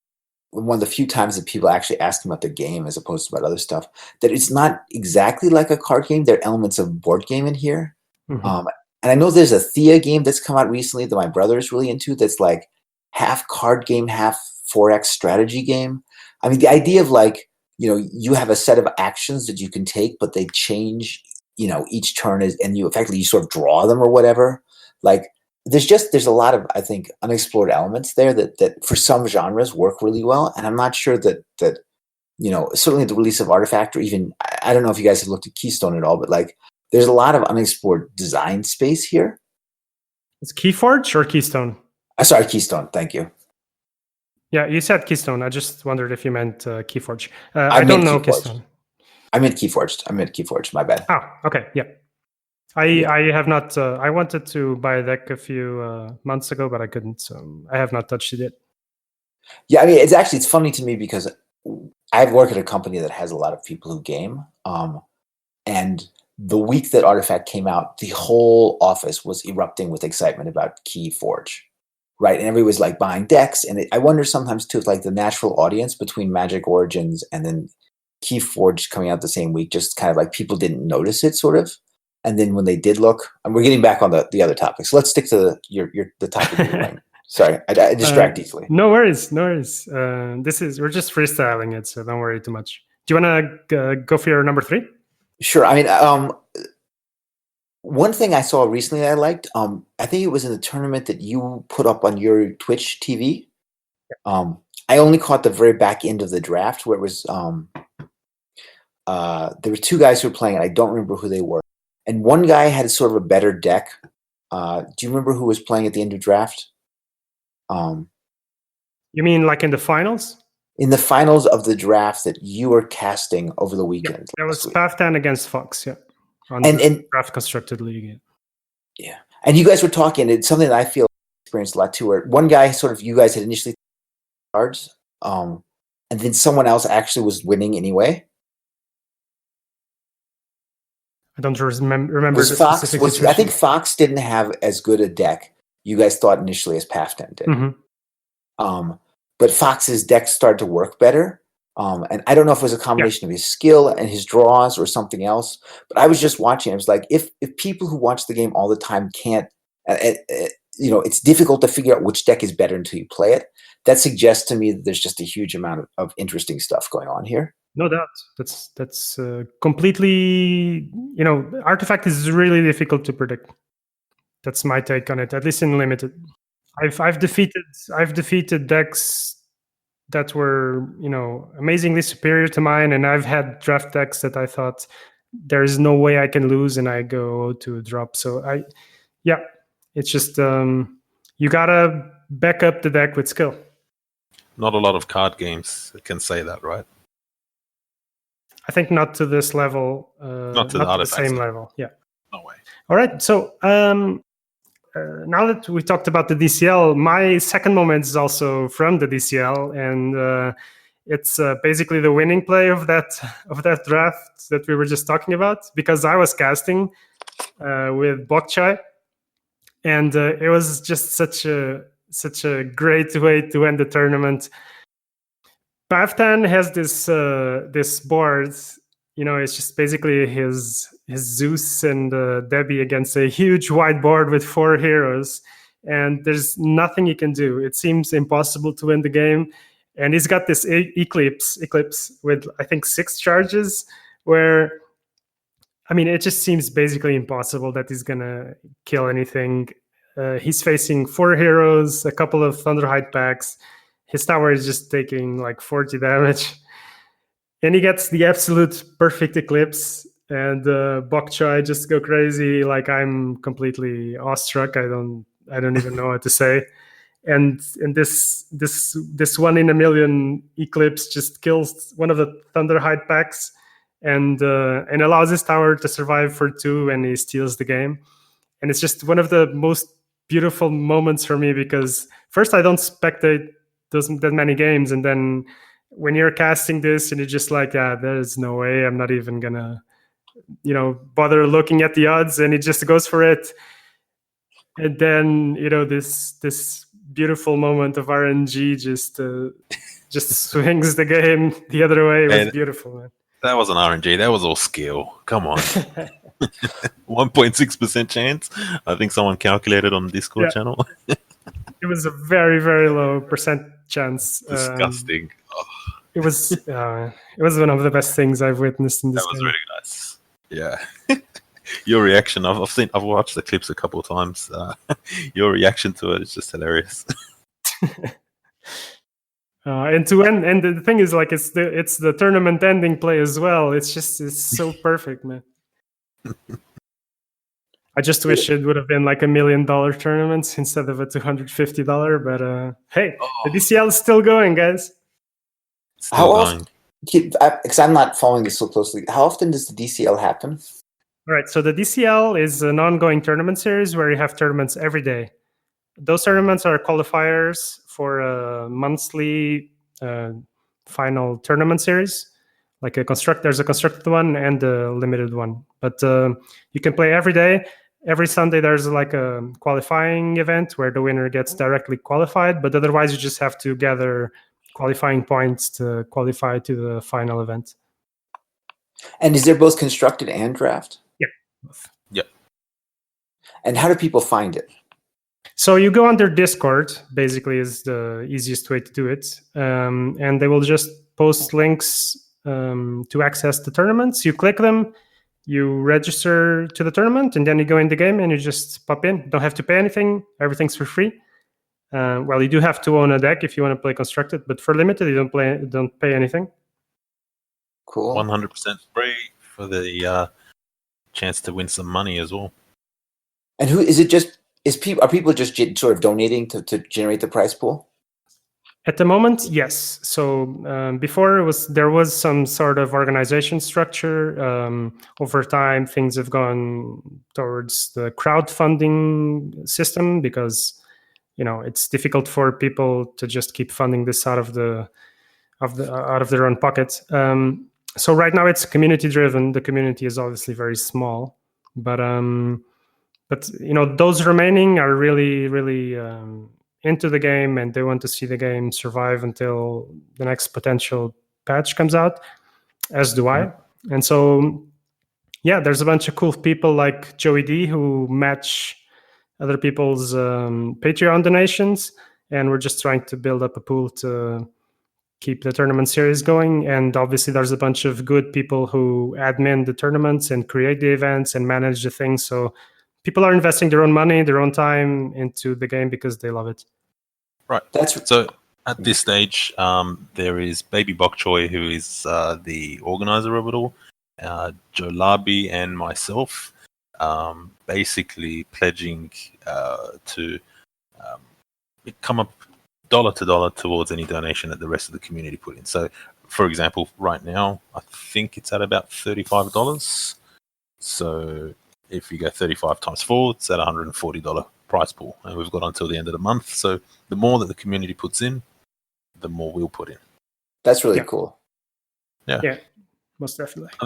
one of the few times that people actually ask him about the game as opposed to about other stuff, that it's not exactly like a card game. There are elements of board game in here. Mm-hmm. And I know there's a Thea game that's come out recently that my brother is really into that's like half card game, half 4X strategy game. I mean, the idea of like, you have a set of actions that you can take, but they change, each turn and you effectively you sort of draw them or whatever. Like there's a lot of, I think, unexplored elements there that for some genres work really well. And I'm not sure that certainly the release of Artifact, or even, I don't know if you guys have looked at Keystone at all, but like there's a lot of unexplored design space here. It's Keyforge or Keystone? Sorry, Keystone. Thank you. Yeah, you said Keystone. I just wondered if you meant Keyforge. I don't know Keystone. I meant Keyforged. My bad. Oh, okay. Yeah. I have not. I wanted to buy a deck a few months ago, but I couldn't. So I have not touched it yet. Yeah, I mean, it's funny to me because I work at a company that has a lot of people who game. And the week that Artifact came out, the whole office was erupting with excitement about Keyforge. Right, and everybody was like buying decks, and I wonder sometimes too if like the natural audience between Magic Origins and then Keyforge coming out the same week, just kind of like people didn't notice it, sort of, and then when they did look, and we're getting back on the other topics. So let's stick to the topic. You're Sorry, I distract easily. No worries. We're just freestyling it, so don't worry too much. Do you want to go for your number 3? Sure. I mean, one thing I saw recently that I liked, I think it was in the tournament that you put up on your Twitch TV. I only caught the very back end of the draft where it was there were 2 guys who were playing, and I don't remember who they were. And one guy had sort of a better deck. Do you remember who was playing at the end of draft? You mean like in the finals? In the finals of the draft that you were casting over the weekend. Yeah, that was Path10 against Fox, yeah. On and the draft constructed league. Yeah. And you guys were talking, it's something that I feel experienced a lot too, where one guy you guys had initially cards, and then someone else actually was winning anyway. I don't remember the Fox. I think Fox didn't have as good a deck you guys thought initially as Path10 did. Mm-hmm. But Fox's deck started to work better. And I don't know if it was a combination of his skill and his draws or something else, but I was just watching. I was like, if people who watch the game all the time can't, it's difficult to figure out which deck is better until you play it. That suggests to me that there's just a huge amount of interesting stuff going on here. No doubt. That's completely, Artifact is really difficult to predict. That's my take on it, at least in limited. I've defeated decks that were, amazingly superior to mine, and I've had draft decks that I thought there is no way I can lose, and I go to a drop. So it's just you gotta back up the deck with skill. Not a lot of card games can say that, right? I think not to this level. Not to the same level. Yeah. No way. All right. So now that we talked about the DCL, my second moment is also from the DCL, and it's basically the winning play of that draft that we were just talking about, because I was casting with Bokchai, and it was just such a great way to end the tournament. Path10 has this board, it's just basically his Zeus and Debbie against a huge white board with 4 heroes, and there's nothing he can do. It seems impossible to win the game, and he's got this Eclipse with, I think, 6 charges, where, it just seems basically impossible that he's gonna kill anything. He's facing 4 heroes, a couple of Thunderhide packs. His tower is just taking like 40 damage. And he gets the absolute perfect Eclipse. and bok choy just go crazy. Like I'm completely awestruck. I don't even know what to say. And this 1 in a million eclipse just kills one of the Thunderhide packs, and allows his tower to survive for 2, and he steals the game. And it's just one of the most beautiful moments for me, because first I don't spectate that many games, and then when you're casting this and you're just like, yeah, there's no way, I'm not even gonna bother looking at the odds, and it just goes for it. And then this beautiful moment of RNG just swings the game the other way. It was beautiful, man. That wasn't RNG. That was all skill. Come on. 1.6% chance. I think someone calculated on the Discord channel. It was a very, very low percent chance. Disgusting. It was one of the best things I've witnessed in this game. That was really nice. Yeah. Your reaction, I've watched the clips a couple of times. Your reaction to it is just hilarious. And the thing is, like, it's the tournament ending play as well. It's so perfect, man. I just wish it would have been like $1 million tournaments instead of a $250. But hey, the DCL is still going, guys. How often? Because I'm not following this so closely. How often does the DCL happen? All right, so the DCL is an ongoing tournament series where you have tournaments every day. Those tournaments are qualifiers for a monthly final tournament series. Like there's a constructed one and a limited one. But you can play every day. Every Sunday there's like a qualifying event where the winner gets directly qualified. But otherwise you just have to gather qualifying points to qualify to the final event. And is there both constructed and draft? Yeah. And how do people find it? So you go on their Discord, basically, is the easiest way to do it. And they will just post links to access the tournaments. You click them, you register to the tournament, and then you go in the game and you just pop in. Don't have to pay anything. Everything's for free. Well, you do have to own a deck if you want to play constructed, but for limited, you don't pay anything. Cool. 100% free for the chance to win some money as well. And who is it? Are people just sort of donating to generate the prize pool? At the moment, yes. So before there was some sort of organization structure. Over time, things have gone towards the crowdfunding system because it's difficult for people to just keep funding this out of their own pocket. So right now it's community driven. The community is obviously very small, but those remaining are really, really into the game, and they want to see the game survive until the next potential patch comes out, as do I. And so, yeah, there's a bunch of cool people like JoeyD who match other people's Patreon donations, and we're just trying to build up a pool to keep the tournament series going. And obviously there's a bunch of good people who admin the tournaments and create the events and manage the things. So people are investing their own money, their own time into the game because they love it. Right. So at this stage, there is Baby Bok Choy, who is the organizer of it all, Joe Larby and myself, basically pledging to come up dollar to dollar towards any donation that the rest of the community put in. So, for example, right now, I think it's at about $35. So if you go 35 times 4, it's at $140 prize pool. And we've got until the end of the month. So the more that the community puts in, the more we'll put in. That's really cool. Yeah, most definitely. I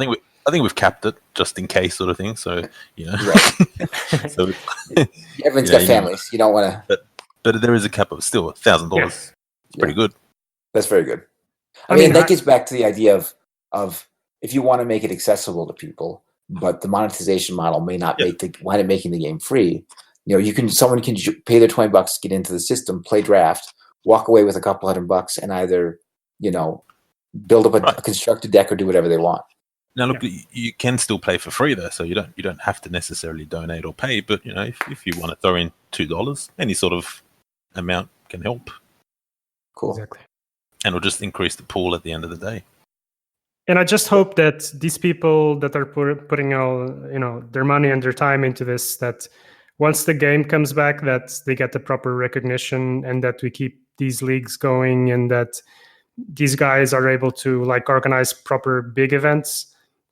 think we've capped it just in case, sort of thing. So right. So everyone's got families. You don't want to. But there is a cap of still $1,000. Yeah. It's pretty good. That's very good. I mean, that gets back to the idea of if you want to make it accessible to people, but the monetization model may not wind up making the game free. Someone can pay their $20 to get into the system, play draft, walk away with a couple $100, and either build up a constructed deck or do whatever they want. Now, look, you can still play for free though, so you don't have to necessarily donate or pay. But if you want to throw in $2, any sort of amount can help. Cool. Exactly. And it'll just increase the pool at the end of the day. And I just hope that these people that are putting all their money and their time into this, that once the game comes back, that they get the proper recognition, and that we keep these leagues going, and that these guys are able to like organize proper big events.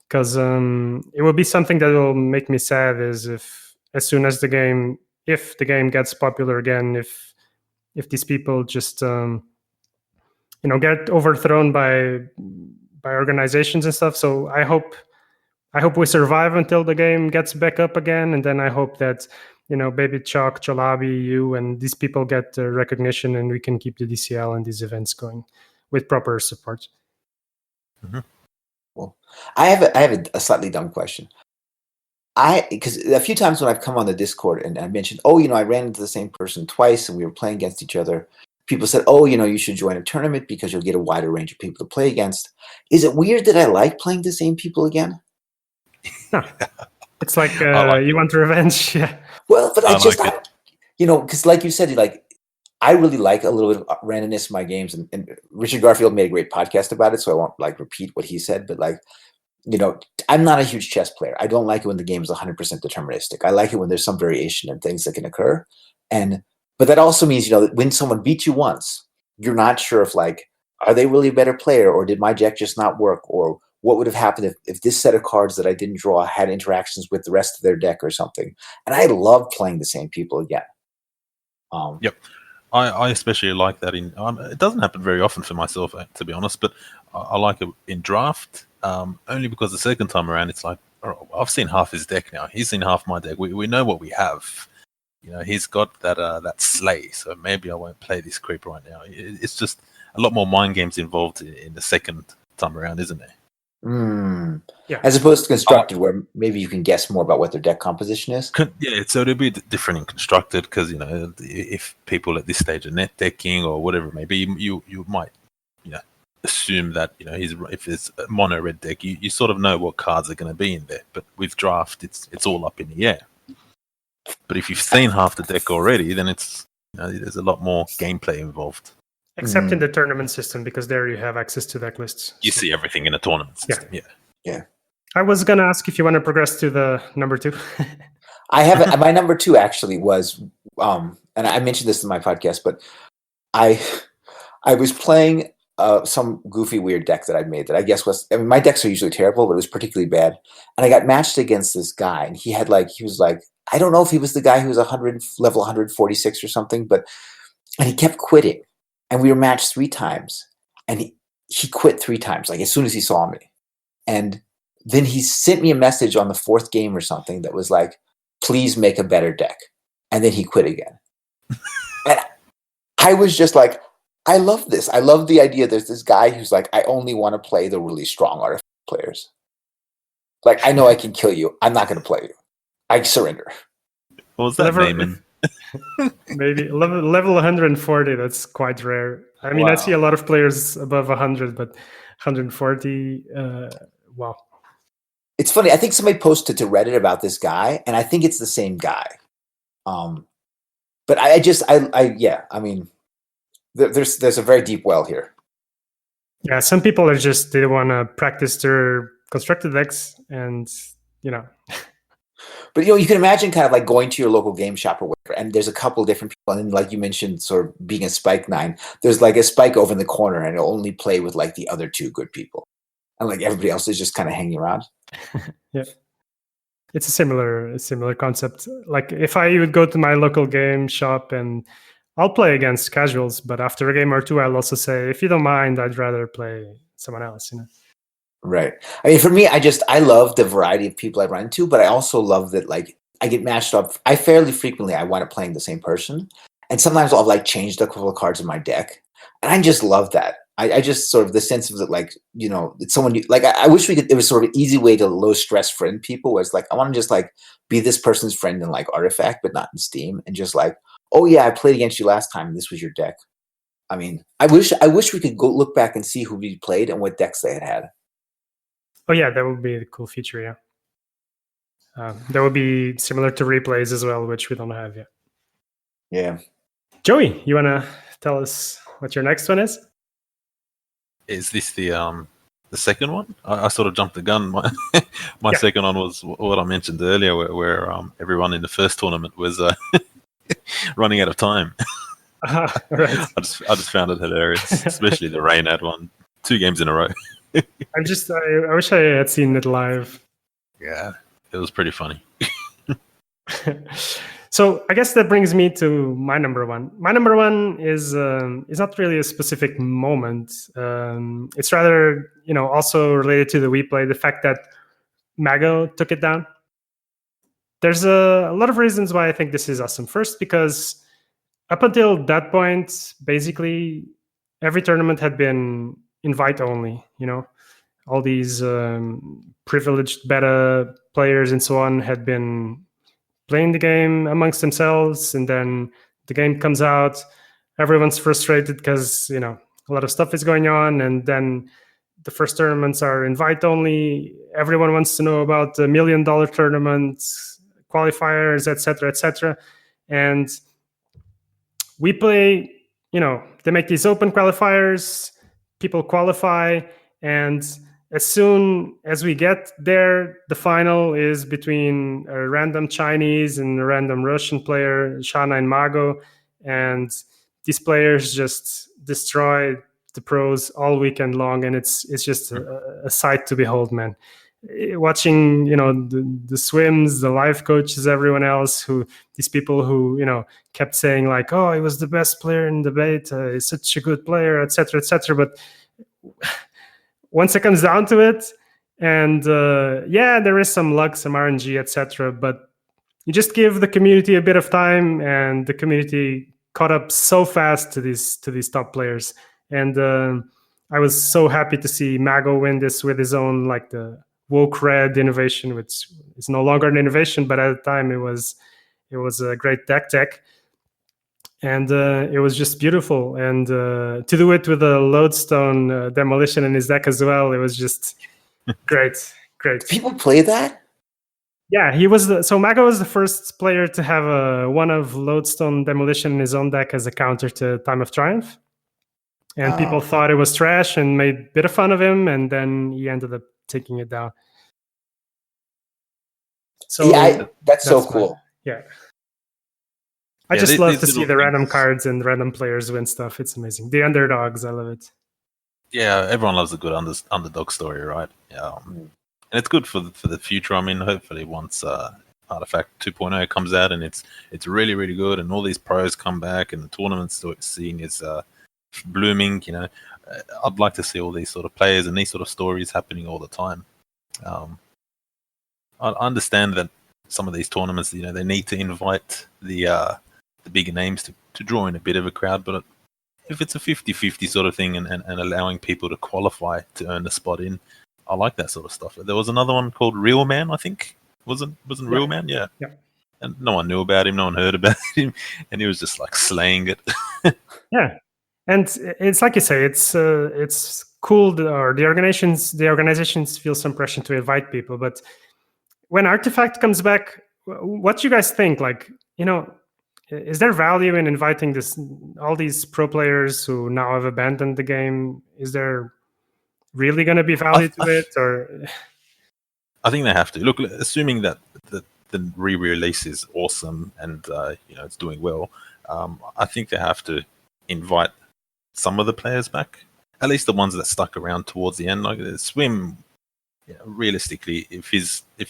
Because it will be something that will make me sad is if as soon as the game gets popular again, if these people just get overthrown by organizations and stuff. So I hope we survive until the game gets back up again, and then I hope that Baby Chalk, Chalabi, you, and these people get recognition, and we can keep the DCL and these events going with proper support. Mm-hmm. Well, I have a slightly dumb question. Because a few times when I've come on the Discord and I mentioned, I ran into the same person twice and we were playing against each other. People said, you should join a tournament because you'll get a wider range of people to play against. Is it weird that I like playing the same people again? No. It's like you want revenge. Yeah. Well, but because like you said, I really like a little bit of randomness in my games, and Richard Garfield made a great podcast about it, so I won't repeat what he said, but I'm not a huge chess player. I don't like it when the game is 100% deterministic. I like it when there's some variation and things that can occur. But that also means, that when someone beats you once, you're not sure if are they really a better player, or did my deck just not work, or what would have happened if this set of cards that I didn't draw had interactions with the rest of their deck or something. And I love playing the same people again. Yep. I especially like that it doesn't happen very often for myself, to be honest, but I like it in draft, only because the second time around, it's like, I've seen half his deck now. He's seen half my deck. We know what we have. He's got that sleigh, so maybe I won't play this creep right now. It's just a lot more mind games involved in the second time around, isn't there? Yeah. As opposed to constructed, where maybe you can guess more about what their deck composition is. Yeah, so it'll be different in constructed because if people at this stage are net decking or whatever it may be, you might assume that if it's a mono red deck, you sort of know what cards are going to be in there. But with draft, it's all up in the air. But if you've seen half the deck already, then it's there's a lot more gameplay involved. Except in the tournament system, because there you have access to deck lists. You see everything in a tournament system. Yeah. I was going to ask if you want to progress to the number 2. I haven't. My number 2 actually was, and I mentioned this in my podcast, but I was playing some goofy, weird deck that I made that I guess was. I mean, my decks are usually terrible, but it was particularly bad. And I got matched against this guy, and he was like, I don't know if he was the guy who was level 146 or something, and he kept quitting. And we were matched 3 times, and he quit 3 times, as soon as he saw me. And then he sent me a message on the 4th game or something that was like, please make a better deck. And then he quit again. And I was just like, I love this. I love the idea there's this guy who's like, I only want to play the really strong artifact players. I know I can kill you. I'm not going to play you. I surrender. What was that name? Maybe level 140. That's quite rare. I mean, wow. I see a lot of players above 100, but 140. Wow. It's funny. I think somebody posted to Reddit about this guy, and I think it's the same guy. But I mean, there's a very deep well here. Yeah, some people are they want to practice their constructed decks, and But you can imagine kind of going to your local game shop or whatever, and there's a couple of different people, and then like you mentioned, sort of being a Spike 9, there's a Spike over in the corner, and it'll only play with the other 2 good people, and everybody else is just kind of hanging around. Yeah, it's a similar concept. If I would go to my local game shop and I'll play against casuals, but after a game or 2, I'll also say, if you don't mind, I'd rather play someone else. Right. I mean, for me, I love the variety of people I run into, but I also love that I get matched up. I fairly frequently I wind up playing the same person, and sometimes I'll changed a couple of cards in my deck, and I just love that. I just sort of the sense of that, it's someone I wish it was sort of an easy way to low stress friend people, where it's I want to just be this person's friend in Artifact, but not in Steam, and just oh yeah, I played against you last time, and this was your deck. I mean, I wish we could go look back and see who we played and what decks they had. Oh yeah, that would be a cool feature. Yeah, that would be similar to replays as well, which we don't have yet. Yeah. Joey, you want to tell us what your next one is? Is this the The second one, I sort of jumped the gun. My Yeah. second one was what I mentioned earlier, where everyone in the first tournament was running out of time. Right. I just found it hilarious, especially the Reynad one, 2 games in a row. I wish I had seen it live. Yeah, it was pretty funny. So I guess that brings me to my number one. My number one is not really a specific moment. It's rather, also related to the WePlay, the fact that Mago took it down. There's a lot of reasons why I think this is awesome. First, because up until that point, basically every tournament had been invite only. All these privileged beta players and so on had been playing the game amongst themselves, and then the game comes out, everyone's frustrated because a lot of stuff is going on, and then the first tournaments are invite only. Everyone wants to know about the $1 million tournaments, qualifiers, etc., and we play. They make these open qualifiers, people qualify, and as soon as we get there, the final is between a random Chinese and a random Russian player, Shana and Mago, and these players just destroy the pros all weekend long, and it's just a sight to behold, man. Watching the swims, the life coaches, everyone else, these people who kept saying like, oh, he was the best player in the beta, he's such a good player, etc., but once it comes down to it, and there is some luck, some RNG, etc., but you just give the community a bit of time, and the community caught up so fast to these top players. And I was so happy to see Mago win this with his own, like, the woke red innovation, which is no longer an innovation, but at the time it was a great deck tech. And it was just beautiful. And to do it with a lodestone demolition in his deck as well, it was just great. People play that? Yeah, so Mago was the first player to have one of lodestone demolition in his own deck as a counter to Time of Triumph. And people thought it was trash and made a bit of fun of him, and then he ended up taking it down. So yeah, that's so cool. Yeah. I just love to see the random cards and random players win stuff. It's amazing. The underdogs, I love it. Yeah, everyone loves a good underdog story, right? Yeah, and it's good for the future. I mean, hopefully once Artifact 2.0 comes out and it's really, really good, and all these pros come back and the tournament scene is blooming. I'd like to see all these sort of players and these sort of stories happening all the time. I understand that some of these tournaments, they need to invite the bigger names to draw in a bit of a crowd, but if it's a 50-50 sort of thing and allowing people to qualify to earn a spot in, I like that sort of stuff. There was another one called Real Man, I think. Wasn't Real Man? Yeah. And no one knew about him, no one heard about him, and he was just like slaying it. Yeah. And it's like you say, it's cool, or the organizations feel some pressure to invite people, but when Artifact comes back, what do you guys think? Like, is there value in inviting all these pro players who now have abandoned the game? Is there really going to be value to it, or? I think they have to. Look, assuming that the re-release is awesome and it's doing well, I think they have to invite some of the players back, at least the ones that stuck around towards the end. Like Swim, realistically, if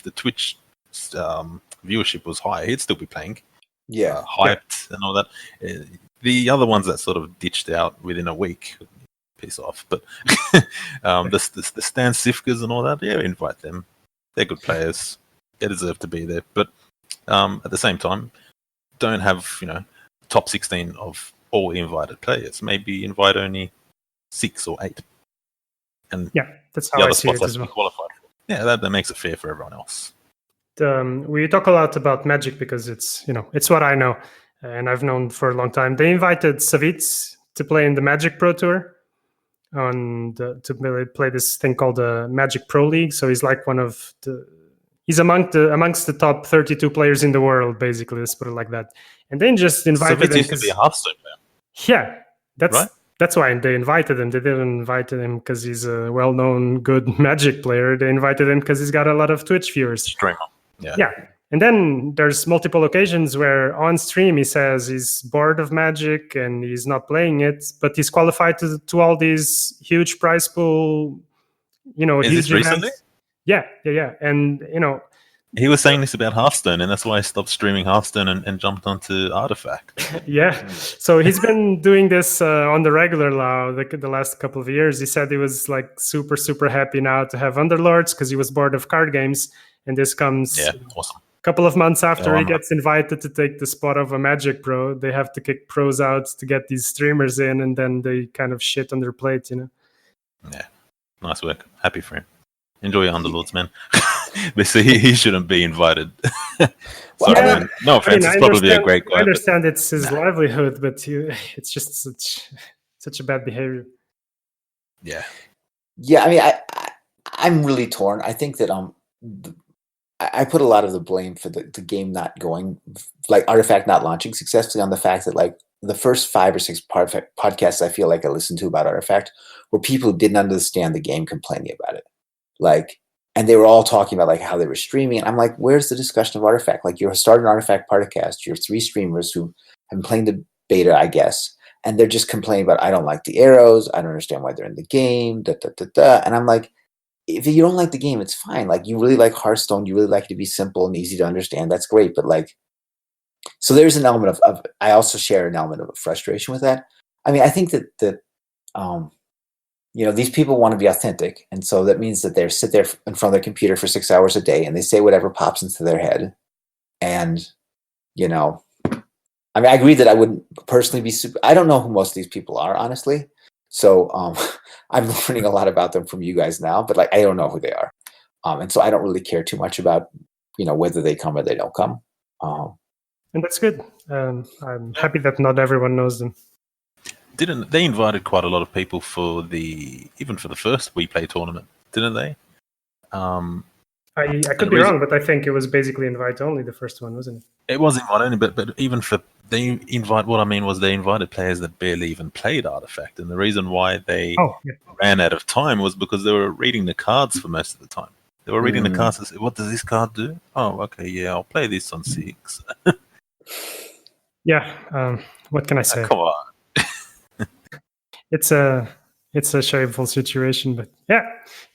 the Twitch viewership was high, he'd still be playing. Yeah, hyped and all that. The other ones that sort of ditched out within a week, piss off. But the Stan Sifkas and all that, yeah, invite them. They're good players. They deserve to be there. But at the same time, don't have top 16 of all invited players. Maybe invite only 6 or 8. And that's how I see it as well. Qualified. Yeah, that makes it fair for everyone else. We talk a lot about Magic because it's what I know and I've known for a long time. They invited Savitz to play in the Magic Pro Tour to play this thing called the Magic Pro League. So he's like he's amongst the top 32 players in the world, basically. Let's put it like that. And then just invited him. Savitz used to be a Hearthstone player. Yeah, that's right? That's why they invited him. They didn't invite him because he's a well-known, good Magic player. They invited him because he's got a lot of Twitch viewers. Streamer. Yeah. And then there's multiple occasions where on stream he says he's bored of Magic and he's not playing it, but he's qualified to all these huge prize pool, Is huge this recently? events. Yeah. And, He was saying this about Hearthstone, and that's why I stopped streaming Hearthstone and jumped onto Artifact. yeah. So he's been doing this on the regular now the last couple of years. He said he was like super, super happy now to have Underlords because he was bored of card games. And this comes Awesome. a couple of months after he gets invited to take the spot of a Magic Pro. They have to kick pros out to get these streamers in, and then they kind of shit on their plate, Yeah. Nice work. Happy for him. Enjoy your Underlords, man. But see, he shouldn't be invited. No offense, it's probably a great guy. I understand it's his livelihood, but it's just such a bad behavior. Yeah. Yeah, I mean, I'm really torn. I think that I put a lot of the blame for the game not going, like Artifact not launching successfully, on the fact that like the first 5 or 6 podcasts I feel like I listened to about Artifact were people who didn't understand the game complaining about it. Like, and they were all talking about like how they were streaming. And I'm like, where's the discussion of Artifact? Like, you're starting an Artifact podcast. You're 3 streamers who have been playing the beta, I guess. And they're just complaining about, I don't like the arrows. I don't understand why they're in the game. And I'm like, if you don't like the game, it's fine. Like, you really like Hearthstone. You really like it to be simple and easy to understand. That's great. But like, so there's an element of I also share an element of frustration with that. I mean, I think that these people want to be authentic. And so that means that they sit there in front of their computer for 6 hours a day and they say whatever pops into their head. And, I mean, I agree that I wouldn't personally be I don't know who most of these people are, honestly. So I'm learning a lot about them from you guys now, but like, I don't know who they are. And so I don't really care too much about, whether they come or they don't come. And that's good. I'm happy that not everyone knows them. Didn't they invited quite a lot of people for the first We Play tournament, didn't they? I could be wrong, but I think it was basically invite only, the first one, wasn't it? It was invite only, but even for they invited players that barely even played Artifact, and the reason why they ran out of time was because they were reading the cards for most of the time. They were reading the cards and say, what does this card do? Oh, okay, yeah, I'll play this on 6. Yeah, what can I say? Come on. It's a shameful situation, but yeah,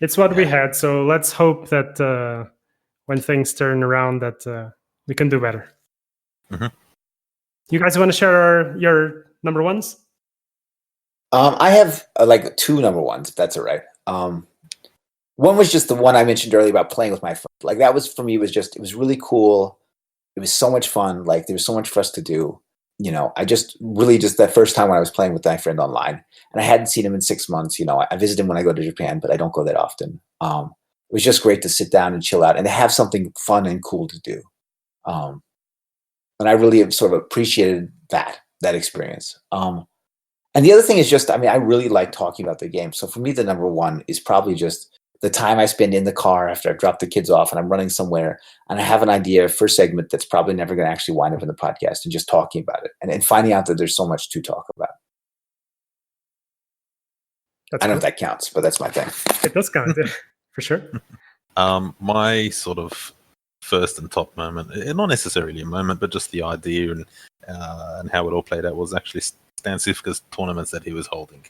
it's what we had. So let's hope that when things turn around, that we can do better. Mm-hmm. You guys want to share your number ones? I have like 2 number ones, if that's all right. One was just the one I mentioned earlier about playing with my friends. Like, that was, for me, it was really cool. It was so much fun. Like, there was so much for us to do. I just that first time when I was playing with my friend online, and I hadn't seen him in 6 months. I visit him when I go to Japan, but I don't go that often. It was just great to sit down and chill out and to have something fun and cool to do. And I really have sort of appreciated that experience. And the other thing is just, I mean, I really like talking about the game. So for me, the number one is probably just the time I spend in the car after I've dropped the kids off and I'm running somewhere and I have an idea for a segment that's probably never going to actually wind up in the podcast, and just talking about it and finding out that there's so much to talk about. I don't know if that counts, but that's my thing. It does count, for sure. My sort of first and top moment, not necessarily a moment, but just the idea and how it all played out, was actually Stan Cifka's tournaments that he was holding.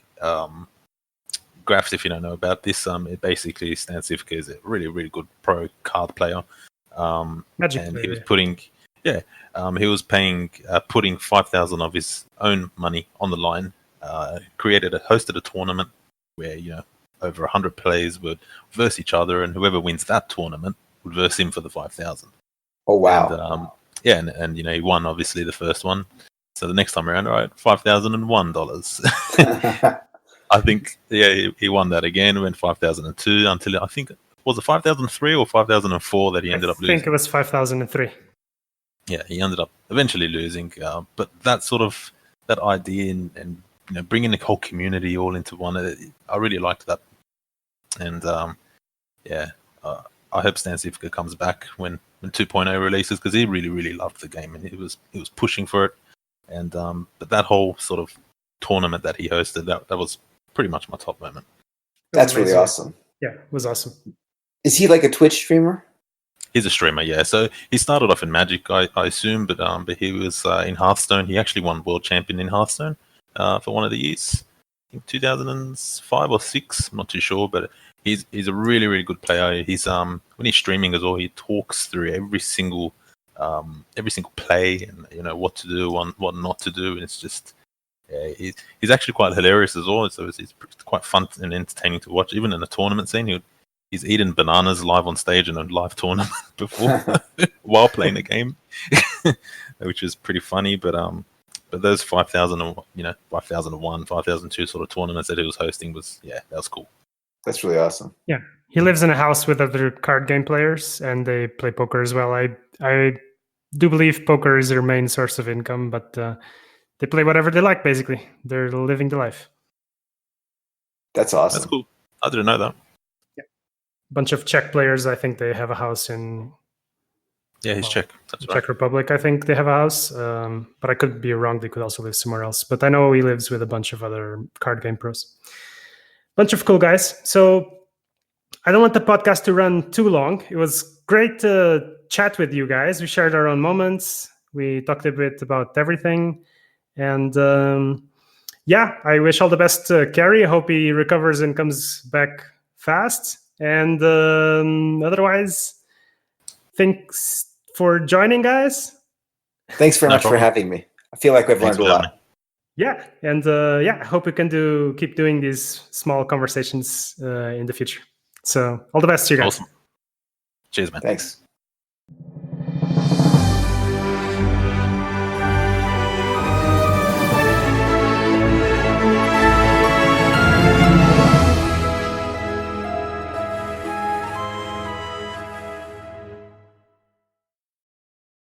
Grafz, if you don't know about this, it basically, Stan Cifka is a really, really good pro card player. Magic and player. he was putting, putting 5,000 of his own money on the line. Hosted a tournament where over 100 players would verse each other, and whoever wins that tournament would verse him for the 5,000. Oh wow! And he won obviously the first one. So the next time around, all right, $5,001. I think, he won that again, went 5,002 until I think, was it 5,003 or 5,004 that he ended up losing? I think it was 5,003. Yeah, he ended up eventually losing. But that sort of, that idea and bringing the whole community all into one, I really liked that. And I hope Stan Cifka comes back when 2.0 releases, because he really, really loved the game and he was pushing for it. And but that whole sort of tournament that he hosted. That was pretty much my top moment. That's really awesome. Yeah, it was awesome. Is he like a Twitch streamer? He's a streamer, yeah. So he started off in Magic, I assume, but he was in Hearthstone. He actually won World Champion in Hearthstone for one of the years, I think 2005 or 6. I'm not too sure, but he's a really, really good player. He's when he's streaming as well, he talks through every single play and what to do and what not to do, and it's just he's actually quite hilarious as well. So it's quite fun and entertaining to watch. Even in a tournament scene, he's eaten bananas live on stage in a live tournament before while playing the game, which is pretty funny. But those 5,001, 5,002 sort of tournaments that he was hosting that was cool. That's really awesome. Yeah, he lives in a house with other card game players, and they play poker as well. I do believe poker is their main source of income, but they play whatever they like. Basically, they're living the life. That's awesome. That's cool. I didn't know that. Bunch of Czech players. I think they have a house in. Yeah, he's Czech. That's right. Czech Republic. I think they have a house, but I could be wrong. They could also live somewhere else. But I know he lives with a bunch of other card game pros. Bunch of cool guys. So I don't want the podcast to run too long. It was great to chat with you guys. We shared our own moments. We talked a bit about everything, and I wish all the best to Kerry. I hope he recovers and comes back fast. And otherwise, thanks for joining, guys. Thanks very much for having me. I feel like we've learned a lot. Yeah, and I hope we can keep doing these small conversations in the future. So all the best to you guys. Awesome. Cheers, man. Thanks.